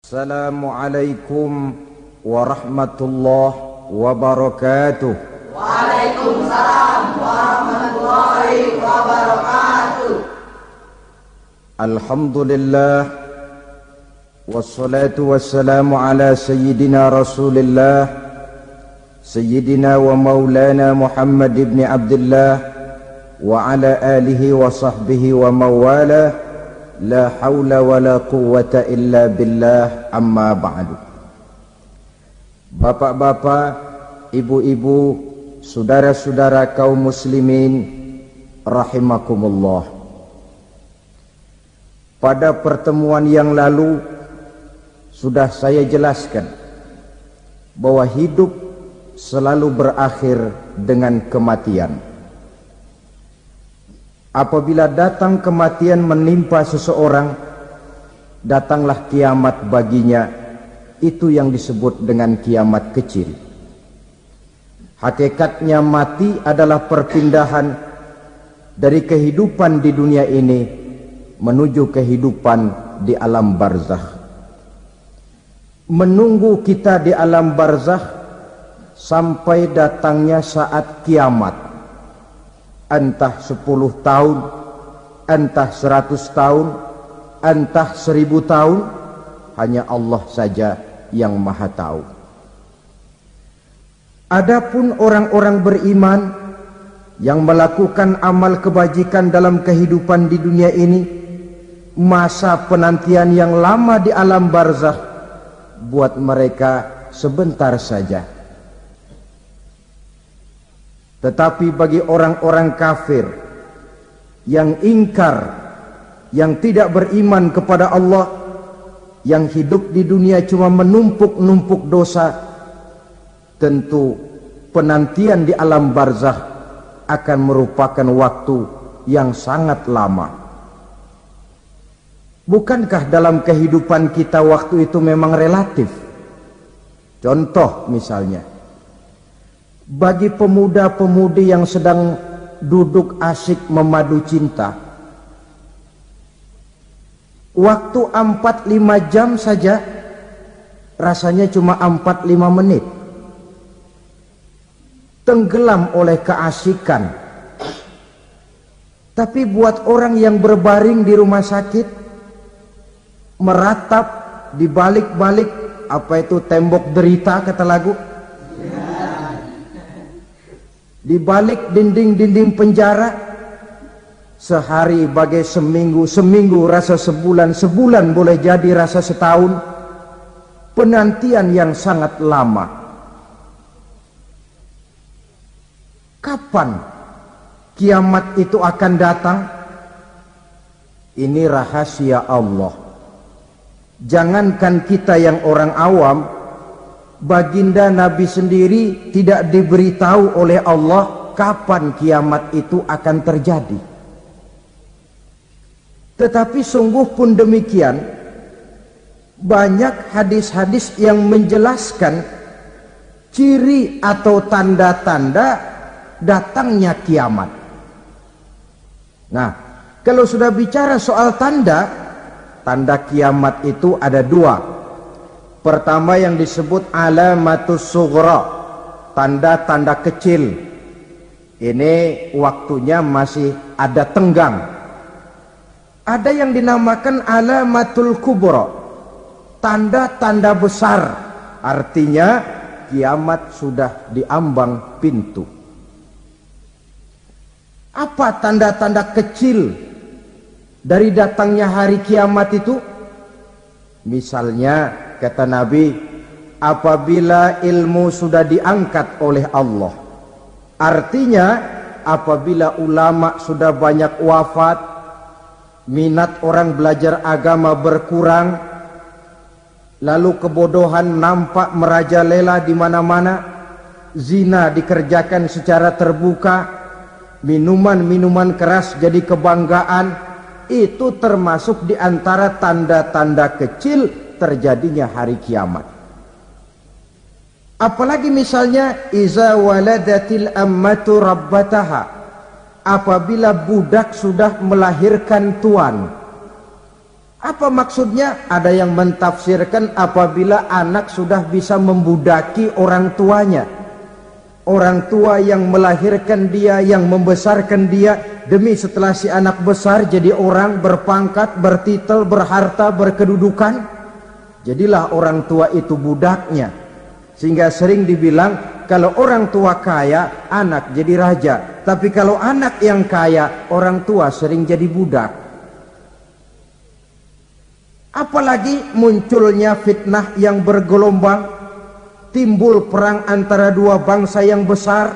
Assalamualaikum warahmatullahi wabarakatuh. Waalaikumsalam warahmatullahi wabarakatuh. Alhamdulillah wassalatu wassalamu ala sayyidina Rasulillah sayyidina wa maulana Muhammad ibn Abdullah wa ala alihi wa sahbihi wa mawalah. La haula wa la quwwata illa billah, amma ba'du. Bapak-bapak, ibu-ibu, saudara-saudara kaum muslimin rahimakumullah. Pada pertemuan yang lalu sudah saya jelaskan bahwa hidup selalu berakhir dengan kematian. Apabila datang kematian menimpa seseorang, datanglah kiamat baginya. Itu yang disebut dengan kiamat kecil. Hakikatnya mati adalah perpindahan dari kehidupan di dunia ini menuju kehidupan di alam barzakh. Menunggu kita di alam barzakh sampai datangnya saat kiamat. Entah 10 tahun, entah 100 tahun, entah 1000 tahun, hanya Allah saja yang maha tahu. Adapun orang-orang beriman yang melakukan amal kebajikan dalam kehidupan di dunia ini, masa penantian yang lama di alam barzakh buat mereka sebentar saja. Tetapi bagi orang-orang kafir yang ingkar, yang tidak beriman kepada Allah, yang hidup di dunia cuma menumpuk-numpuk dosa, tentu penantian di alam barzakh akan merupakan waktu yang sangat lama. Bukankah dalam kehidupan kita waktu itu memang relatif? Contoh misalnya, bagi pemuda-pemudi yang sedang duduk asyik memadu cinta, waktu 4-5 jam saja rasanya cuma 4-5 menit. Tenggelam oleh keasikan. Tapi buat orang yang berbaring di rumah sakit, meratap di balik-balik apa itu tembok derita kata lagu, di balik dinding-dinding penjara, sehari bagai seminggu, seminggu rasa sebulan, sebulan boleh jadi rasa setahun. Penantian yang sangat lama. Kapan kiamat itu akan datang? Ini rahasia Allah. Jangankan kita yang orang awam, baginda Nabi sendiri tidak diberitahu oleh Allah kapan kiamat itu akan terjadi. Tetapi sungguh pun demikian, banyak hadis-hadis yang menjelaskan ciri atau tanda-tanda datangnya kiamat. Nah, kalau sudah bicara soal tanda kiamat itu ada 2. Pertama yang disebut alamatus sughra, tanda-tanda kecil. Ini waktunya masih ada tenggang. Ada yang dinamakan alamatul kubra, tanda-tanda besar. Artinya kiamat sudah diambang pintu. Apa tanda-tanda kecil dari datangnya hari kiamat itu? Misalnya kata Nabi, apabila ilmu sudah diangkat oleh Allah, artinya apabila ulama sudah banyak wafat, minat orang belajar agama berkurang, lalu kebodohan nampak merajalela di mana-mana, zina dikerjakan secara terbuka, minuman-minuman keras jadi kebanggaan, itu termasuk di antara tanda-tanda kecil terjadinya hari kiamat. Apalagi misalnya iza waladatil ammatu rabbataha, apabila budak sudah melahirkan tuan. Apa maksudnya? Ada yang mentafsirkan apabila anak sudah bisa membudaki orang tuanya. Orang tua yang melahirkan dia, yang membesarkan dia, demi setelah si anak besar jadi orang berpangkat, bertitel, berharta, berkedudukan. Jadilah orang tua itu budaknya. Sehingga sering dibilang kalau orang tua kaya, anak jadi raja. Tapi kalau anak yang kaya, orang tua sering jadi budak. Apalagi munculnya fitnah yang bergelombang, timbul perang antara dua bangsa yang besar,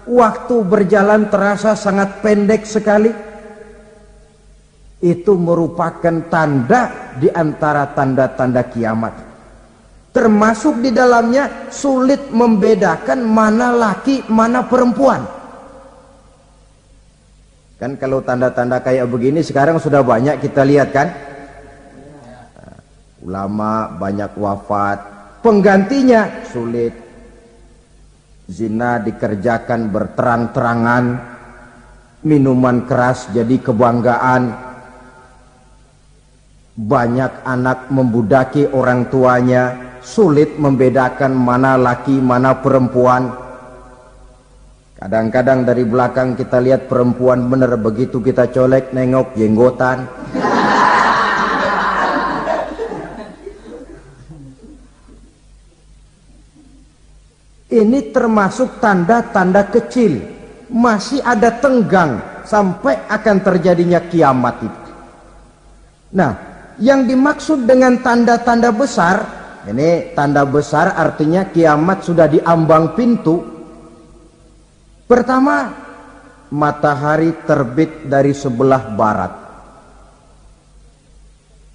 waktu berjalan terasa sangat pendek sekali. Itu merupakan tanda di antara tanda-tanda kiamat. Termasuk di dalamnya sulit membedakan mana laki, mana perempuan. Kan kalau tanda-tanda kayak begini sekarang sudah banyak kita lihat kan. Ulama banyak wafat, penggantinya sulit. Zina dikerjakan berterang-terangan, minuman keras jadi kebanggaan. Banyak anak membudaki orang tuanya, sulit membedakan mana laki mana perempuan. Kadang-kadang dari belakang kita lihat perempuan bener, begitu kita colek nengok jenggotan. Ini termasuk tanda-tanda kecil, masih ada tenggang sampai akan terjadinya kiamat itu. Nah, yang dimaksud dengan tanda-tanda besar, ini tanda besar artinya kiamat sudah di ambang pintu. Pertama, matahari terbit dari sebelah barat.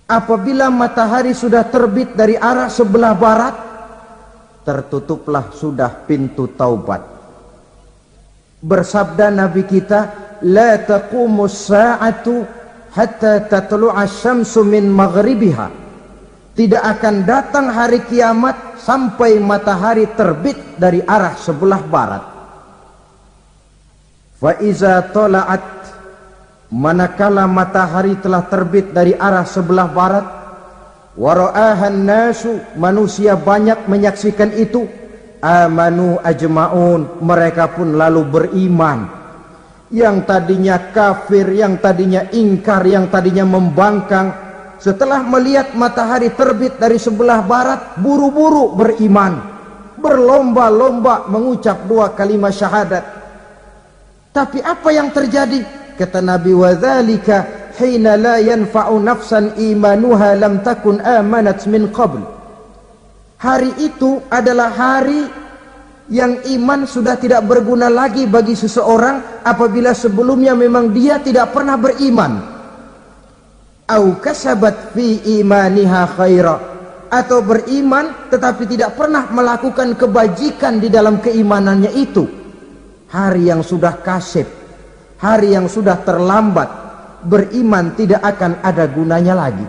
Apabila matahari sudah terbit dari arah sebelah barat, tertutuplah sudah pintu taubat. Bersabda Nabi kita, la taqumus sa'atu hatta tatlu'a syamsu min maghribiha. Tidak akan datang hari kiamat sampai matahari terbit dari arah sebelah barat. Fa iza tala'at, manakala matahari telah terbit dari arah sebelah barat, wara'ahan nasu, manusia banyak menyaksikan itu, amanu ajma'un, mereka pun lalu beriman. Yang tadinya kafir, yang tadinya ingkar, yang tadinya membangkang, setelah melihat matahari terbit dari sebelah barat, buru-buru beriman, berlomba-lomba mengucap dua kalimat syahadat. Tapi apa yang terjadi? Kata Nabi, wadzalika hina la yanfa'u nafsan imanuha lam takun amanat min qabl. Hari itu adalah hari yang iman sudah tidak berguna lagi bagi seseorang apabila sebelumnya memang dia tidak pernah beriman. Au kasabat fi imaniha khaira, atau beriman tetapi tidak pernah melakukan kebajikan di dalam keimanannya itu. Hari yang sudah kasib, hari yang sudah terlambat, beriman tidak akan ada gunanya lagi.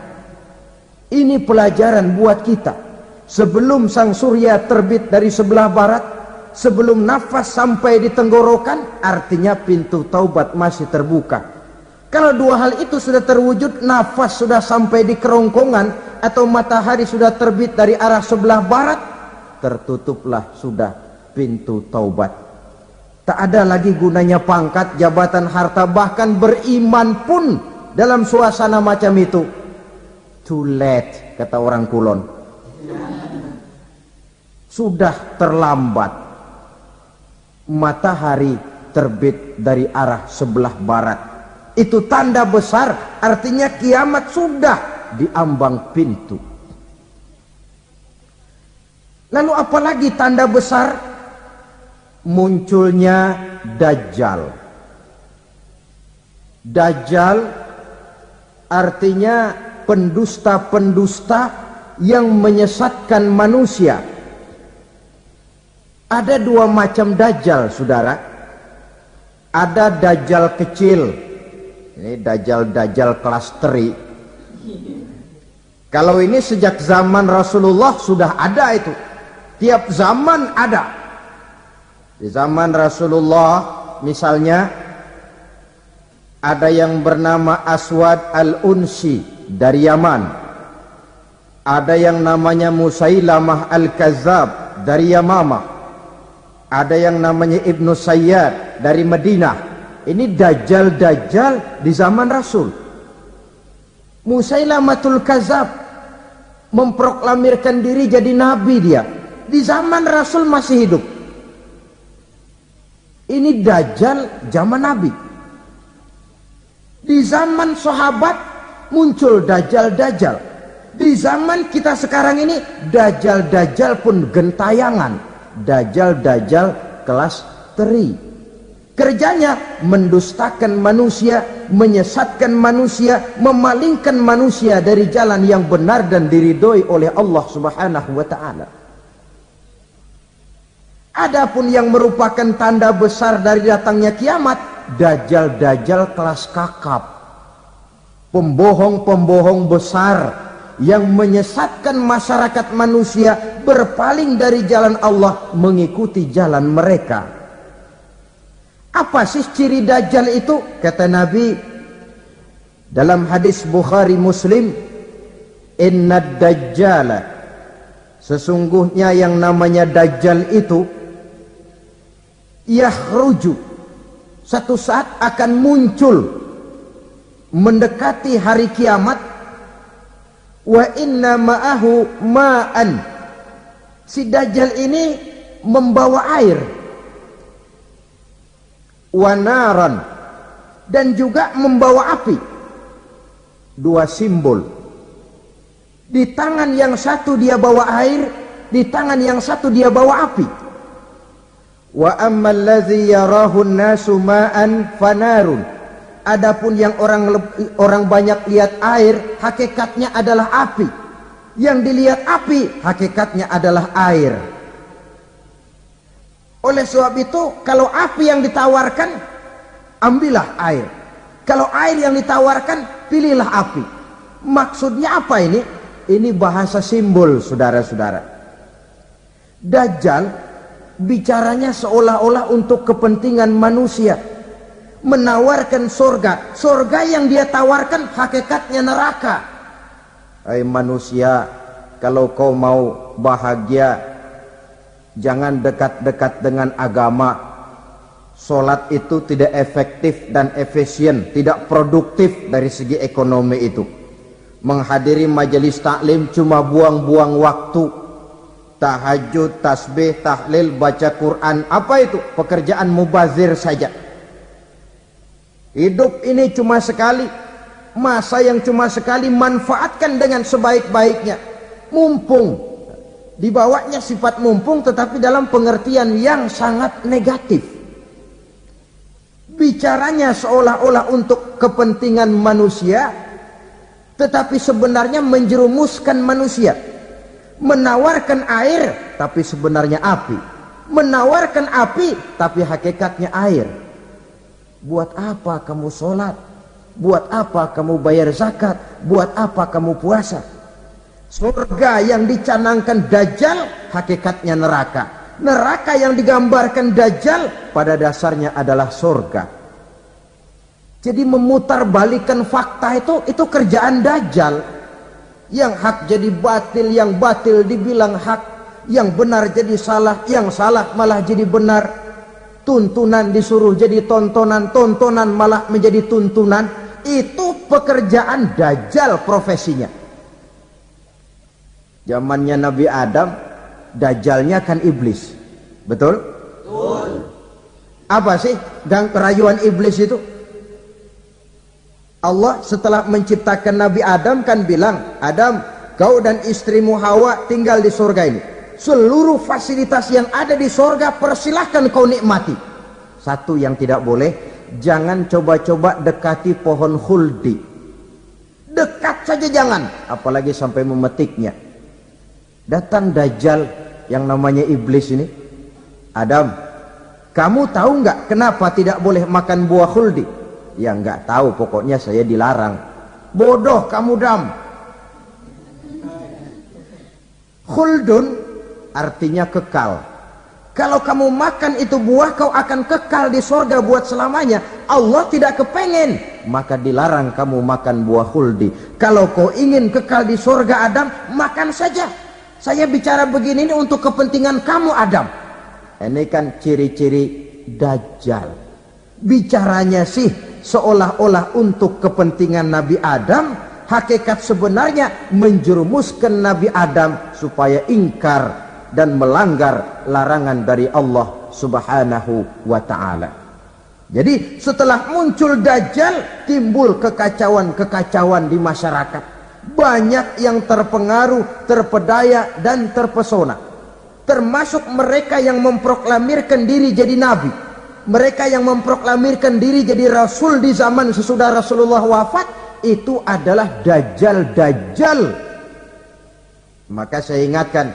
Ini pelajaran buat kita. Sebelum sang surya terbit dari sebelah barat, sebelum nafas sampai di tenggorokan, artinya pintu taubat masih terbuka. Kalau dua hal itu sudah terwujud, nafas sudah sampai di kerongkongan atau matahari sudah terbit dari arah sebelah barat, tertutuplah sudah pintu taubat. Tak ada lagi gunanya pangkat, jabatan, harta, bahkan beriman pun dalam suasana macam itu. Too late, kata orang Kulon. Sudah terlambat. Matahari terbit dari arah sebelah barat. Itu tanda besar, artinya kiamat sudah di ambang pintu. Lalu apalagi tanda besar? Munculnya Dajjal. Dajjal artinya pendusta-pendusta yang menyesatkan manusia. Ada dua macam Dajjal, saudara. Ada Dajjal kecil. Ini Dajjal kelas teri. Kalau ini sejak zaman Rasulullah sudah ada itu. Tiap zaman ada. Di zaman Rasulullah misalnya ada yang bernama Aswad al-Unsi, dari Yaman. Ada yang namanya Musailamah Al-Kazzab dari Yamamah. Ada yang namanya Ibnu Sayyad dari Madinah. Ini dajjal-dajjal di zaman Rasul. Musailamatul Kazzab memproklamirkan diri jadi nabi dia. Di zaman Rasul masih hidup. Ini dajjal zaman Nabi. Di zaman sahabat muncul dajjal-dajjal. Di zaman kita sekarang ini dajjal-dajjal pun gentayangan. Dajjal-dajjal kelas teri. Kerjanya mendustakan manusia, menyesatkan manusia, memalingkan manusia dari jalan yang benar dan diridhoi oleh Allah Subhanahu wa taala. Adapun yang merupakan tanda besar dari datangnya kiamat, dajjal-dajjal kelas kakap. Pembohong-pembohong besar yang menyesatkan masyarakat manusia berpaling dari jalan Allah mengikuti jalan mereka. Apa sih ciri dajjal itu? Kata Nabi dalam hadis Bukhari Muslim, innad dajjala, sesungguhnya yang namanya dajjal itu yakhruju, satu saat akan muncul mendekati hari kiamat. Wa inna ma'ahu ma'an, si dajjal ini membawa air. Wa naran, dan juga membawa api. Dua simbol. Di tangan yang satu dia bawa air, di tangan yang satu dia bawa api. Wa ammal ladzi yarahu an-nasu ma'an fanarun, adapun yang orang banyak lihat air, hakikatnya adalah api. Yang dilihat api, hakikatnya adalah air. Oleh sebab itu, kalau api yang ditawarkan, ambillah air. Kalau air yang ditawarkan, pilihlah api. Maksudnya apa ini? Ini bahasa simbol, saudara-saudara. Dajjal bicaranya seolah-olah untuk kepentingan manusia, menawarkan surga. Surga yang dia tawarkan hakikatnya neraka. Hai manusia, kalau kau mau bahagia, jangan dekat-dekat dengan agama. Solat itu tidak efektif dan efisien, tidak produktif dari segi ekonomi itu. Menghadiri majelis taklim cuma buang-buang waktu. Tahajud, tasbih, tahlil, baca Quran, apa itu? Pekerjaan mubazir saja. Hidup ini cuma sekali, masa yang cuma sekali, manfaatkan dengan sebaik-baiknya. Mumpung. Dibawanya sifat mumpung, tetapi dalam pengertian yang sangat negatif. Bicaranya seolah-olah untuk kepentingan manusia, tetapi sebenarnya menjerumuskan manusia. Menawarkan air, tapi sebenarnya api. Menawarkan api, tapi hakikatnya air. Buat apa kamu sholat? Buat apa kamu bayar zakat? Buat apa kamu puasa? Surga yang dicanangkan dajjal, hakikatnya neraka. Neraka yang digambarkan dajjal, pada dasarnya adalah surga. Jadi memutarbalikkan fakta itu kerjaan dajjal. Yang hak jadi batil, yang batil dibilang hak, yang benar jadi salah, yang salah malah jadi benar. Tuntunan disuruh jadi tontonan, tontonan malah menjadi tuntunan. Itu pekerjaan dajjal profesinya. Zamannya Nabi Adam, dajjalnya kan iblis. Betul? Betul. Apa sih gang kerayuan iblis itu? Allah setelah menciptakan Nabi Adam kan bilang, Adam, kau dan istrimu Hawa tinggal di surga ini. Seluruh fasilitas yang ada di surga persilahkan kau nikmati. Satu yang tidak boleh, jangan coba-coba dekati pohon khuldi. Dekat saja jangan, apalagi sampai memetiknya. Datang dajjal yang namanya iblis ini. Adam, kamu tahu nggak kenapa tidak boleh makan buah khuldi? Ya nggak tahu, pokoknya saya dilarang. Bodoh kamu Dam. Khuldun artinya kekal. Kalau kamu makan itu buah, kau akan kekal di surga buat selamanya. Allah tidak kepengen, maka dilarang kamu makan buah khuldi. Kalau kau ingin kekal di surga Adam, makan saja. Saya bicara begini ini untuk kepentingan kamu Adam. Ini kan ciri-ciri Dajjal. Bicaranya sih seolah-olah untuk kepentingan Nabi Adam, hakikat sebenarnya menjerumuskan Nabi Adam supaya ingkar dan melanggar larangan dari Allah Subhanahu wa ta'ala. Jadi setelah muncul Dajjal, timbul kekacauan-kekacauan di masyarakat. Banyak yang terpengaruh, terpedaya dan terpesona, termasuk mereka yang memproklamirkan diri jadi nabi, mereka yang memproklamirkan diri jadi rasul di zaman sesudah Rasulullah wafat. Itu adalah Dajjal. Maka saya ingatkan,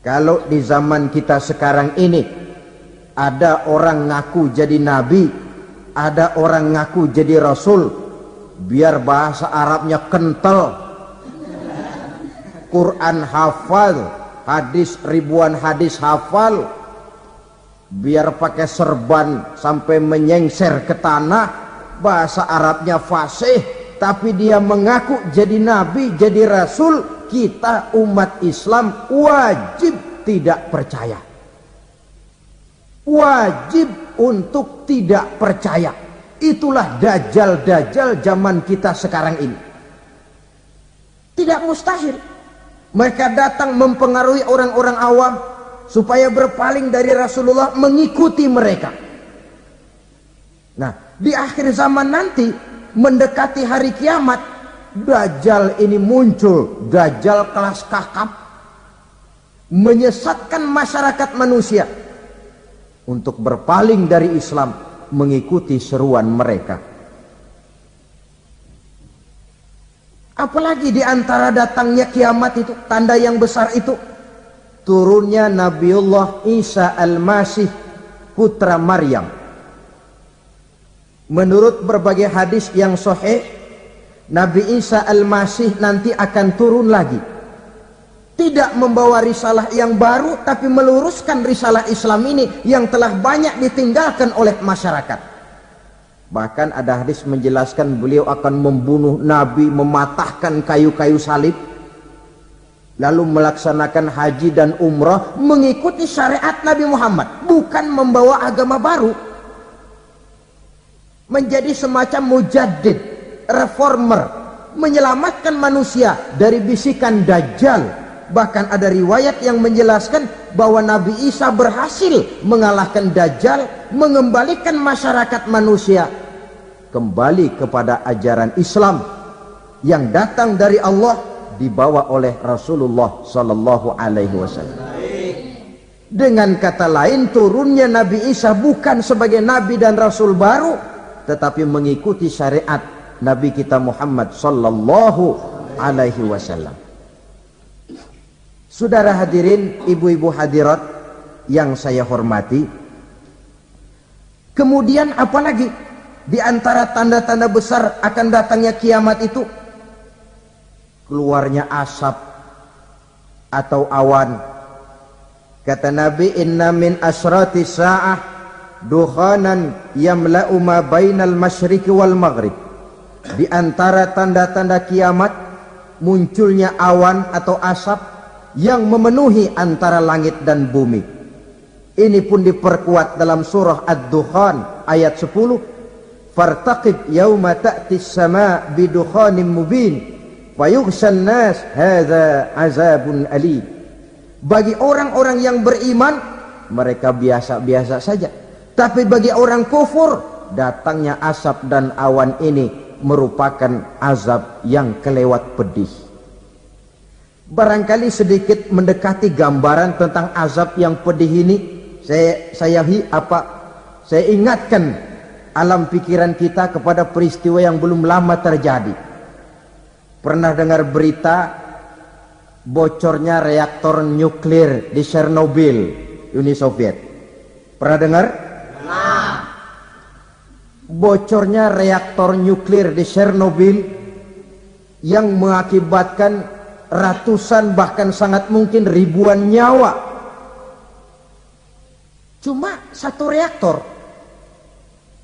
kalau di zaman kita sekarang ini ada orang ngaku jadi nabi, ada orang ngaku jadi rasul, biar bahasa Arabnya kental, Quran hafal, hadis ribuan hadis hafal, biar pakai serban sampai menyengser ke tanah, bahasa Arabnya fasih, tapi dia mengaku jadi nabi, jadi rasul. Kita umat Islam wajib tidak percaya, wajib untuk tidak percaya. Itulah Dajjal zaman kita sekarang ini. Tidak mustahil mereka datang mempengaruhi orang-orang awam supaya berpaling dari Rasulullah, mengikuti mereka. Nah, di akhir zaman nanti mendekati hari kiamat, Dajjal ini muncul, Dajjal kelas kakap, menyesatkan masyarakat manusia untuk berpaling dari Islam, mengikuti seruan mereka. Apalagi di antara datangnya kiamat itu, tanda yang besar itu, turunnya Nabiullah Isa Al-Masih, putra Maryam. Menurut berbagai hadis yang sahih, Nabi Isa Al-Masih nanti akan turun lagi, tidak membawa risalah yang baru, tapi meluruskan risalah Islam ini yang telah banyak ditinggalkan oleh masyarakat. Bahkan ada hadis menjelaskan beliau akan membunuh Nabi, mematahkan kayu-kayu salib, lalu melaksanakan haji dan umrah mengikuti syariat Nabi Muhammad, bukan membawa agama baru. Menjadi semacam mujaddid, reformer, menyelamatkan manusia dari bisikan Dajjal. Bahkan ada riwayat yang menjelaskan bahwa Nabi Isa berhasil mengalahkan Dajjal, mengembalikan masyarakat manusia kembali kepada ajaran Islam yang datang dari Allah, dibawa oleh Rasulullah sallallahu alaihi wasallam. Dengan kata lain, turunnya Nabi Isa bukan sebagai nabi dan rasul baru, tetapi mengikuti syariat Nabi kita Muhammad sallallahu alaihi wasallam. Saudara hadirin, ibu-ibu hadirat yang saya hormati, kemudian apalagi di antara tanda-tanda besar akan datangnya kiamat itu? Keluarnya asap atau awan. Kata Nabi, inna min asyrati sa'ah dukhanan yamla'u ma bainal masyriqi wal maghrib. Di antara tanda-tanda kiamat, munculnya awan atau asap yang memenuhi antara langit dan bumi. Ini pun diperkuat dalam surah Ad-Dukhan ayat 10. Fartaqib yauma ta'tis sama' bidukhanim mubin fayughshan nas hadza azabun alim. Bagi orang-orang yang beriman, mereka biasa-biasa saja. Tapi bagi orang kufur, datangnya asap dan awan ini merupakan azab yang kelewat pedih. Barangkali sedikit mendekati gambaran tentang azab yang pedih ini, saya ingatkan alam pikiran kita kepada peristiwa yang belum lama terjadi. Pernah dengar berita bocornya reaktor nuklir di Chernobyl, Uni Soviet? Pernah dengar? Bocornya reaktor nuklir di Chernobyl yang mengakibatkan ratusan bahkan sangat mungkin ribuan nyawa. cuma satu reaktor.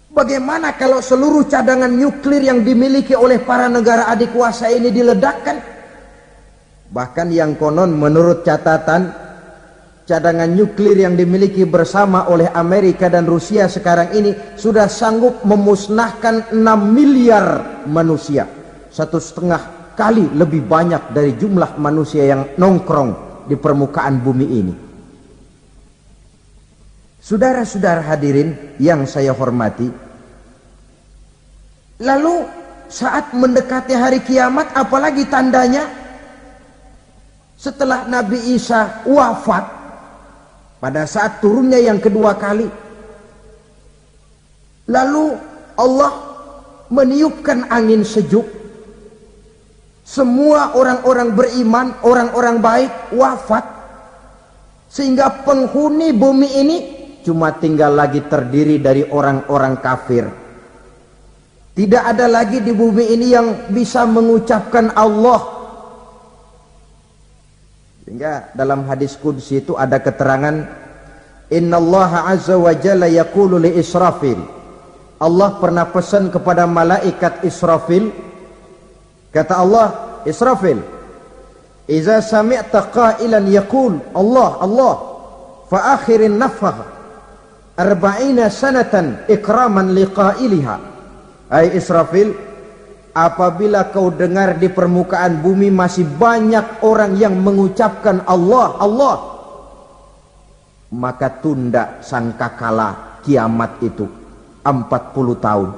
Bagaimana kalau seluruh cadangan nuklir yang dimiliki oleh para negara adik kuasa ini diledakkan? Bahkan yang konon menurut catatan, cadangan nuklir yang dimiliki bersama oleh Amerika dan Rusia sekarang ini sudah sanggup memusnahkan 6 miliar manusia. 1,5 kali lebih banyak dari jumlah manusia yang nongkrong di permukaan bumi ini. Saudara-saudara hadirin yang saya hormati, lalu saat mendekati hari kiamat, apalagi tandanya? Setelah Nabi Isa wafat, pada saat turunnya yang kedua kali, lalu Allah meniupkan angin sejuk. Semua orang-orang beriman, orang-orang baik wafat, sehingga penghuni bumi ini cuma tinggal lagi terdiri dari orang-orang kafir. Tidak ada lagi di bumi ini yang bisa mengucapkan Allah. Sehingga dalam hadis qudsi itu ada keterangan, Innallaha azza wa jalla yaqulu li Israfil. Allah pernah pesan kepada malaikat Israfil, kata Allah, Israfil, Iza sami'ta qailan yaqul Allah Allah fa akhirin nafkhah 40 sanatan ikraman liqailiha. Hai Israfil, apabila kau dengar di permukaan bumi masih banyak orang yang mengucapkan Allah Allah, maka tunda sangkakala kiamat itu 40 tahun.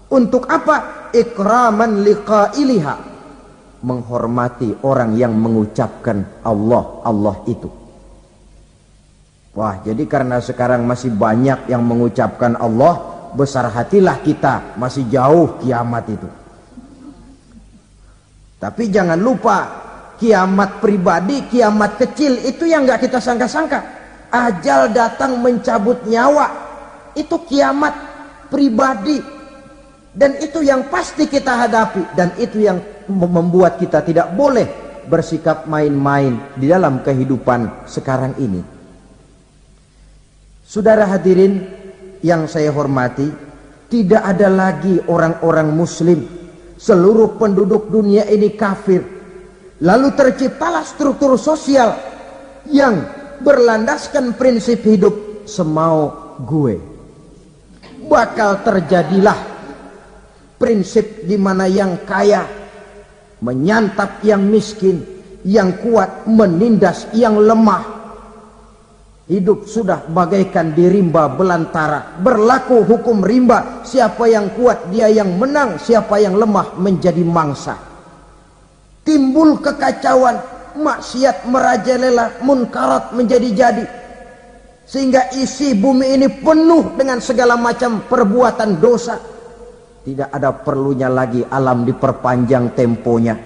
Untuk apa? Ikraman liqailiha, menghormati orang yang mengucapkan Allah Allah itu. Wah, jadi karena sekarang masih banyak yang mengucapkan Allah, besar hatilah kita, masih jauh kiamat itu. Tapi jangan lupa, kiamat pribadi, kiamat kecil itu yang gak kita sangka-sangka. Ajal datang mencabut nyawa, itu kiamat pribadi. Dan itu yang pasti kita hadapi, dan itu yang membuat kita tidak boleh bersikap main-main di dalam kehidupan sekarang ini. Saudara hadirin yang saya hormati, tidak ada lagi orang-orang muslim. Seluruh penduduk dunia ini kafir. Lalu terciptalah struktur sosial yang berlandaskan prinsip hidup semau gue. Bakal terjadilah prinsip di mana yang kaya menyantap yang miskin, yang kuat menindas yang lemah. Hidup sudah bagaikan di rimba belantara, berlaku hukum rimba. Siapa yang kuat dia yang menang, siapa yang lemah menjadi mangsa. Timbul kekacauan, maksiat merajalela, munkarat menjadi-jadi, sehingga isi bumi ini penuh dengan segala macam perbuatan dosa. Tidak ada perlunya lagi alam diperpanjang temponya.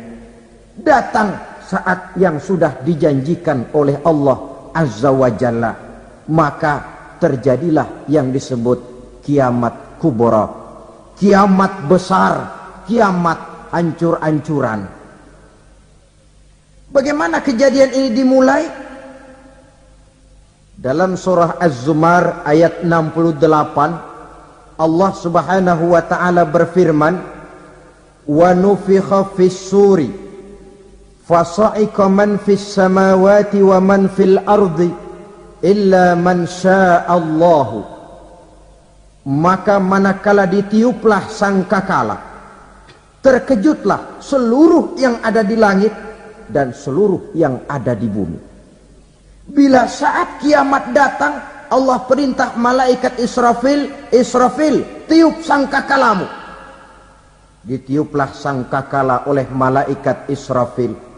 Datang saat yang sudah dijanjikan oleh Allah Azza wa Jalla, maka terjadilah yang disebut kiamat kubra, kiamat besar, kiamat hancur-hancuran. Bagaimana kejadian ini dimulai? Dalam surah Az-Zumar ayat 68, Allah subhanahu wa ta'ala berfirman, wa nufikha fis suri fasa'iqa man fis samawati wa man fil ardi illa man sya'allahu. Maka manakala ditiuplah sangkakala, terkejutlah seluruh yang ada di langit dan seluruh yang ada di bumi. Bila saat kiamat datang, Allah perintah malaikat Israfil, Israfil, tiup sangkakalamu. Ditiuplah sangkakala oleh malaikat Israfil.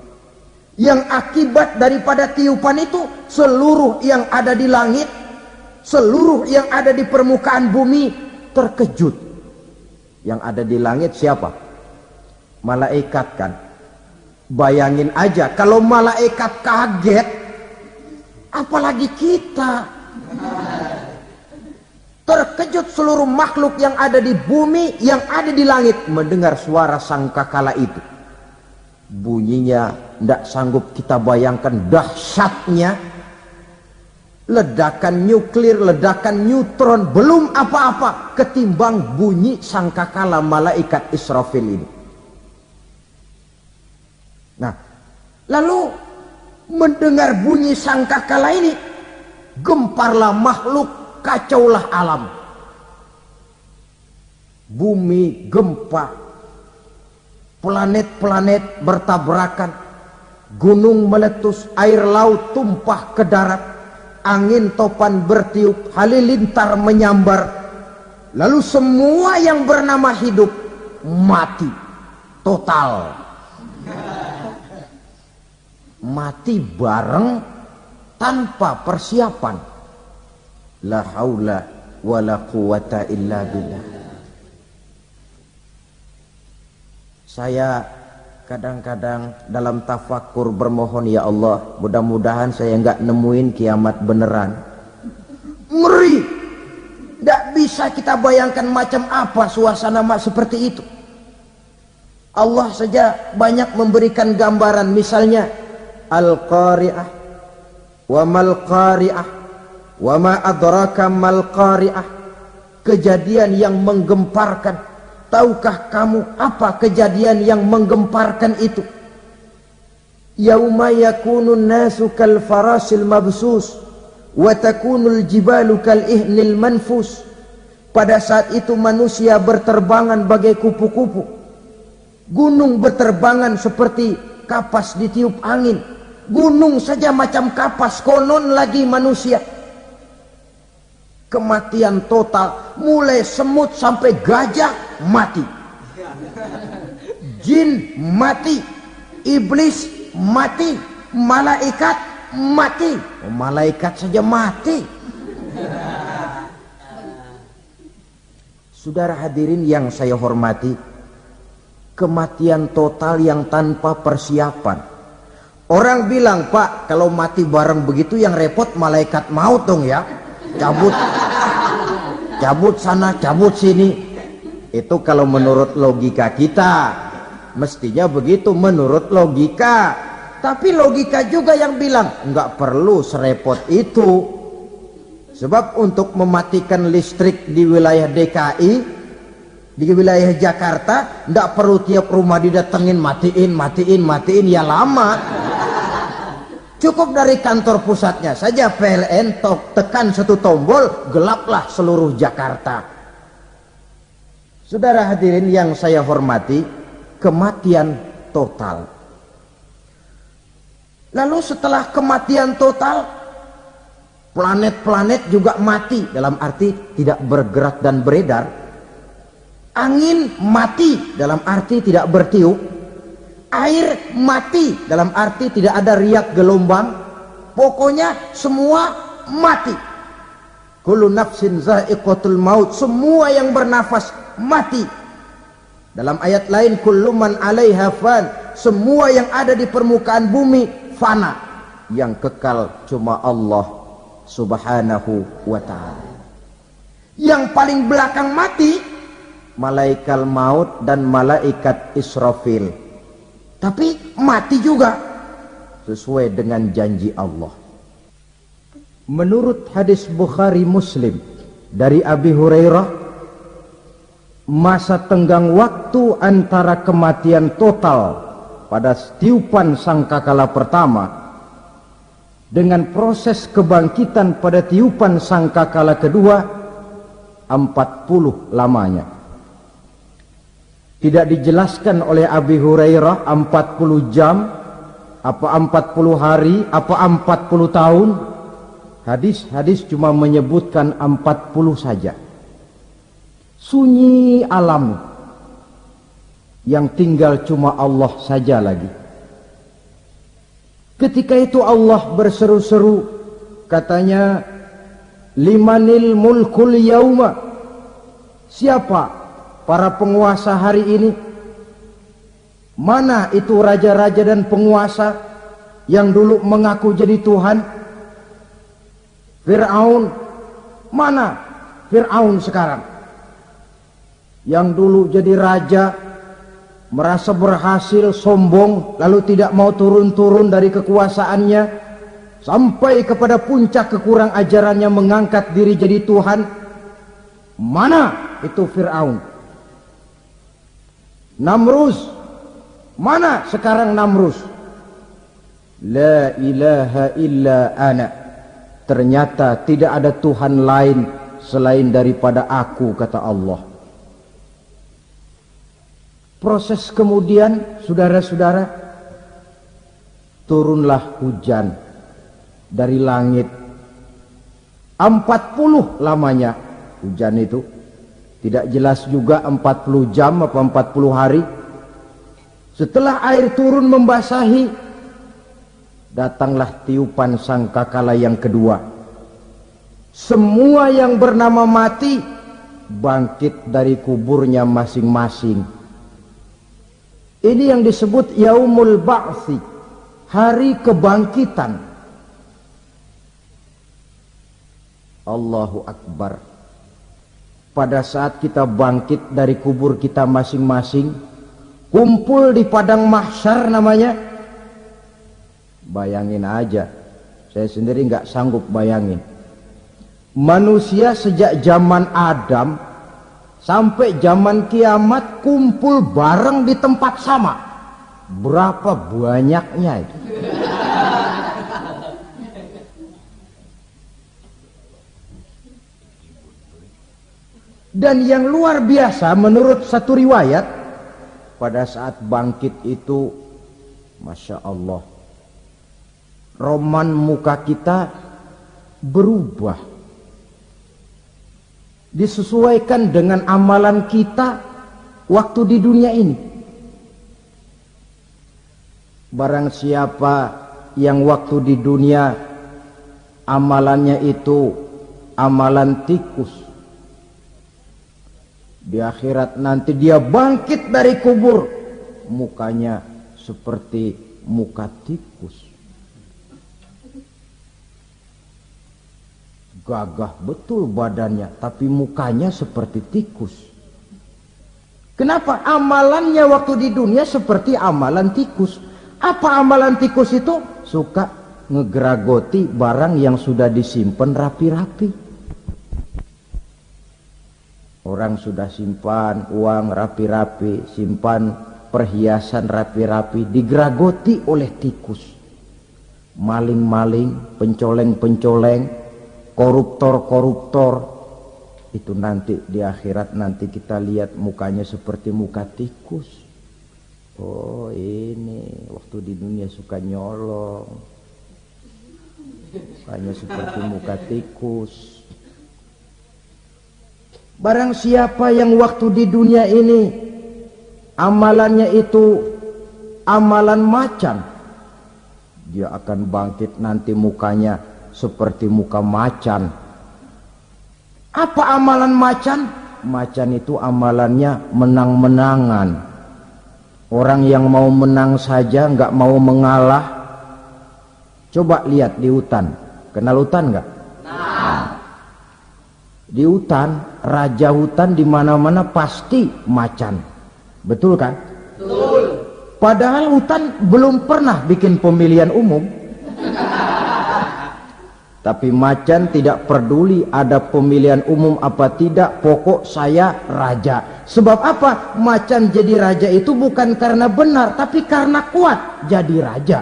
Yang akibat daripada tiupan itu, seluruh yang ada di langit, seluruh yang ada di permukaan bumi terkejut. Yang ada di langit siapa? Malaikat kan. Bayangin aja kalau malaikat kaget, apalagi kita. Terkejut seluruh makhluk yang ada di bumi, yang ada di langit mendengar suara sangkakala itu. Bunyinya tidak sanggup kita bayangkan dahsyatnya. ledakan nuklir, ledakan neutron, belum apa-apa ketimbang bunyi sangkakala malaikat Israfil ini. Nah, lalu mendengar bunyi sangkakala ini, gemparlah makhluk, kacaulah alam. Bumi gempa, planet-planet bertabrakan, gunung meletus, air laut tumpah ke darat, angin topan bertiup, halilintar menyambar. Lalu semua yang bernama hidup mati total. Mati bareng tanpa persiapan. La haula wala quwata illa billah. Saya kadang-kadang dalam tafakur bermohon, ya Allah, mudah-mudahan saya enggak nemuin kiamat beneran. Ngeri. Tidak bisa kita bayangkan macam apa suasana seperti itu. Allah saja banyak memberikan gambaran, misalnya Al-Qari'ah, wa mal qari'ah, wa ma adraka mal qari'ah. Kejadian yang menggemparkan. Tahukah kamu apa kejadian yang menggemparkan itu? Yauma yakunun nasu kal farasil mabsus wa takunul jibalu kal ihnil manfus. Pada saat itu manusia berterbangan bagai kupu-kupu. Gunung berterbangan seperti kapas ditiup angin. Gunung saja macam kapas, konon lagi manusia. Kematian total, mulai semut sampai gajah mati, jin mati, iblis mati, malaikat mati. Malaikat saja mati. Saudara hadirin yang saya hormati, kematian total yang tanpa persiapan. Orang bilang, Pak, kalau mati bareng begitu yang repot malaikat maut dong ya. Cabut sana, cabut sini. Itu kalau menurut logika kita, mestinya begitu menurut logika. Tapi logika juga yang bilang nggak perlu serepot itu. Sebab untuk mematikan listrik di wilayah DKI, di wilayah Jakarta, nggak perlu tiap rumah didatengin matiin, ya lama. Cukup dari kantor pusatnya saja PLN tekan satu tombol, gelaplah seluruh Jakarta. Saudara hadirin yang saya hormati, kematian total. Lalu setelah kematian total, planet-planet juga mati, dalam arti tidak bergerak dan beredar. Angin mati, dalam arti tidak bertiup. Air mati, dalam arti tidak ada riak gelombang. Pokoknya semua mati. Kullu nafsin za'iqatul maut, semua yang bernafas mati. Dalam ayat lain, kullu man 'alaiha fan, semua yang ada di permukaan bumi fana. Yang kekal cuma Allah Subhanahu wa ta'ala. Yang paling belakang mati malaikat maut dan malaikat Israfil. Tapi mati juga sesuai dengan janji Allah. Menurut hadis Bukhari Muslim dari Abi Hurairah, masa tenggang waktu antara kematian total pada tiupan sangkakala pertama dengan proses kebangkitan pada tiupan sangkakala kedua 40 lamanya. Tidak dijelaskan oleh Abi Hurairah 40 jam, apa 40 hari, apa 40 tahun. Hadis-hadis cuma menyebutkan 40 saja. Sunyi alam, yang tinggal cuma Allah saja lagi. Ketika itu Allah berseru-seru, katanya, limanil mulkul yauma, siapa para penguasa hari ini? Mana itu raja-raja dan penguasa yang dulu mengaku jadi Tuhan? Fir'aun. Mana Fir'aun sekarang? Yang dulu jadi raja, merasa berhasil, sombong, lalu tidak mau turun-turun dari kekuasaannya. sampai kepada puncak kekurang ajarannya mengangkat diri jadi Tuhan. Mana itu Fir'aun? Namrus, mana sekarang Namrus? La ilaha illa ana, ternyata tidak ada Tuhan lain selain daripada aku, kata Allah. Proses kemudian, saudara-saudara, turunlah hujan dari langit. 40 lamanya hujan itu. Tidak jelas juga 40 jam apa 40 hari. Setelah air turun membasahi, datanglah tiupan sangkakala yang kedua. Semua yang bernama mati bangkit dari kuburnya masing-masing. Ini yang disebut Yaumul Ba'thi, hari kebangkitan. Allahu Akbar. Pada saat kita bangkit dari kubur kita masing-masing, kumpul di padang mahsyar namanya. Bayangin aja, saya sendiri nggak sanggup bayangin. Manusia sejak zaman Adam sampai zaman kiamat kumpul bareng di tempat sama. Berapa banyaknya itu? Dan yang luar biasa menurut satu riwayat, pada saat bangkit itu, Masya Allah, roman muka kita berubah, disesuaikan dengan amalan kita waktu di dunia ini. Barang siapa yang waktu di dunia amalannya itu amalan tikus, di akhirat nanti dia bangkit dari kubur, mukanya seperti muka tikus. Gagah betul badannya, tapi mukanya seperti tikus. Kenapa? Amalannya waktu di dunia seperti amalan tikus. Apa amalan tikus itu? Suka ngegeragoti barang yang sudah disimpan rapi-rapi. Orang sudah simpan uang rapi-rapi, simpan perhiasan rapi-rapi, digeragoti oleh tikus. Maling-maling, pencoleng-pencoleng, koruptor-koruptor, itu nanti di akhirat nanti kita lihat mukanya seperti muka tikus. Oh, ini waktu di dunia suka nyolong, mukanya seperti muka tikus. Barang siapa yang waktu di dunia ini amalannya itu amalan macan, dia akan bangkit nanti mukanya seperti muka macan. Apa amalan macan? Macan itu amalannya menang-menangan. Orang yang mau menang saja, nggak mau mengalah. Coba lihat di hutan, kenal hutan nggak? Di hutan, raja hutan di mana-mana pasti macan, betul kan? Betul. Padahal hutan belum pernah bikin pemilihan umum. Tapi macan tidak peduli ada pemilihan umum apa tidak, pokok saya raja. Sebab apa? Macan jadi raja itu bukan karena benar, tapi karena kuat jadi raja.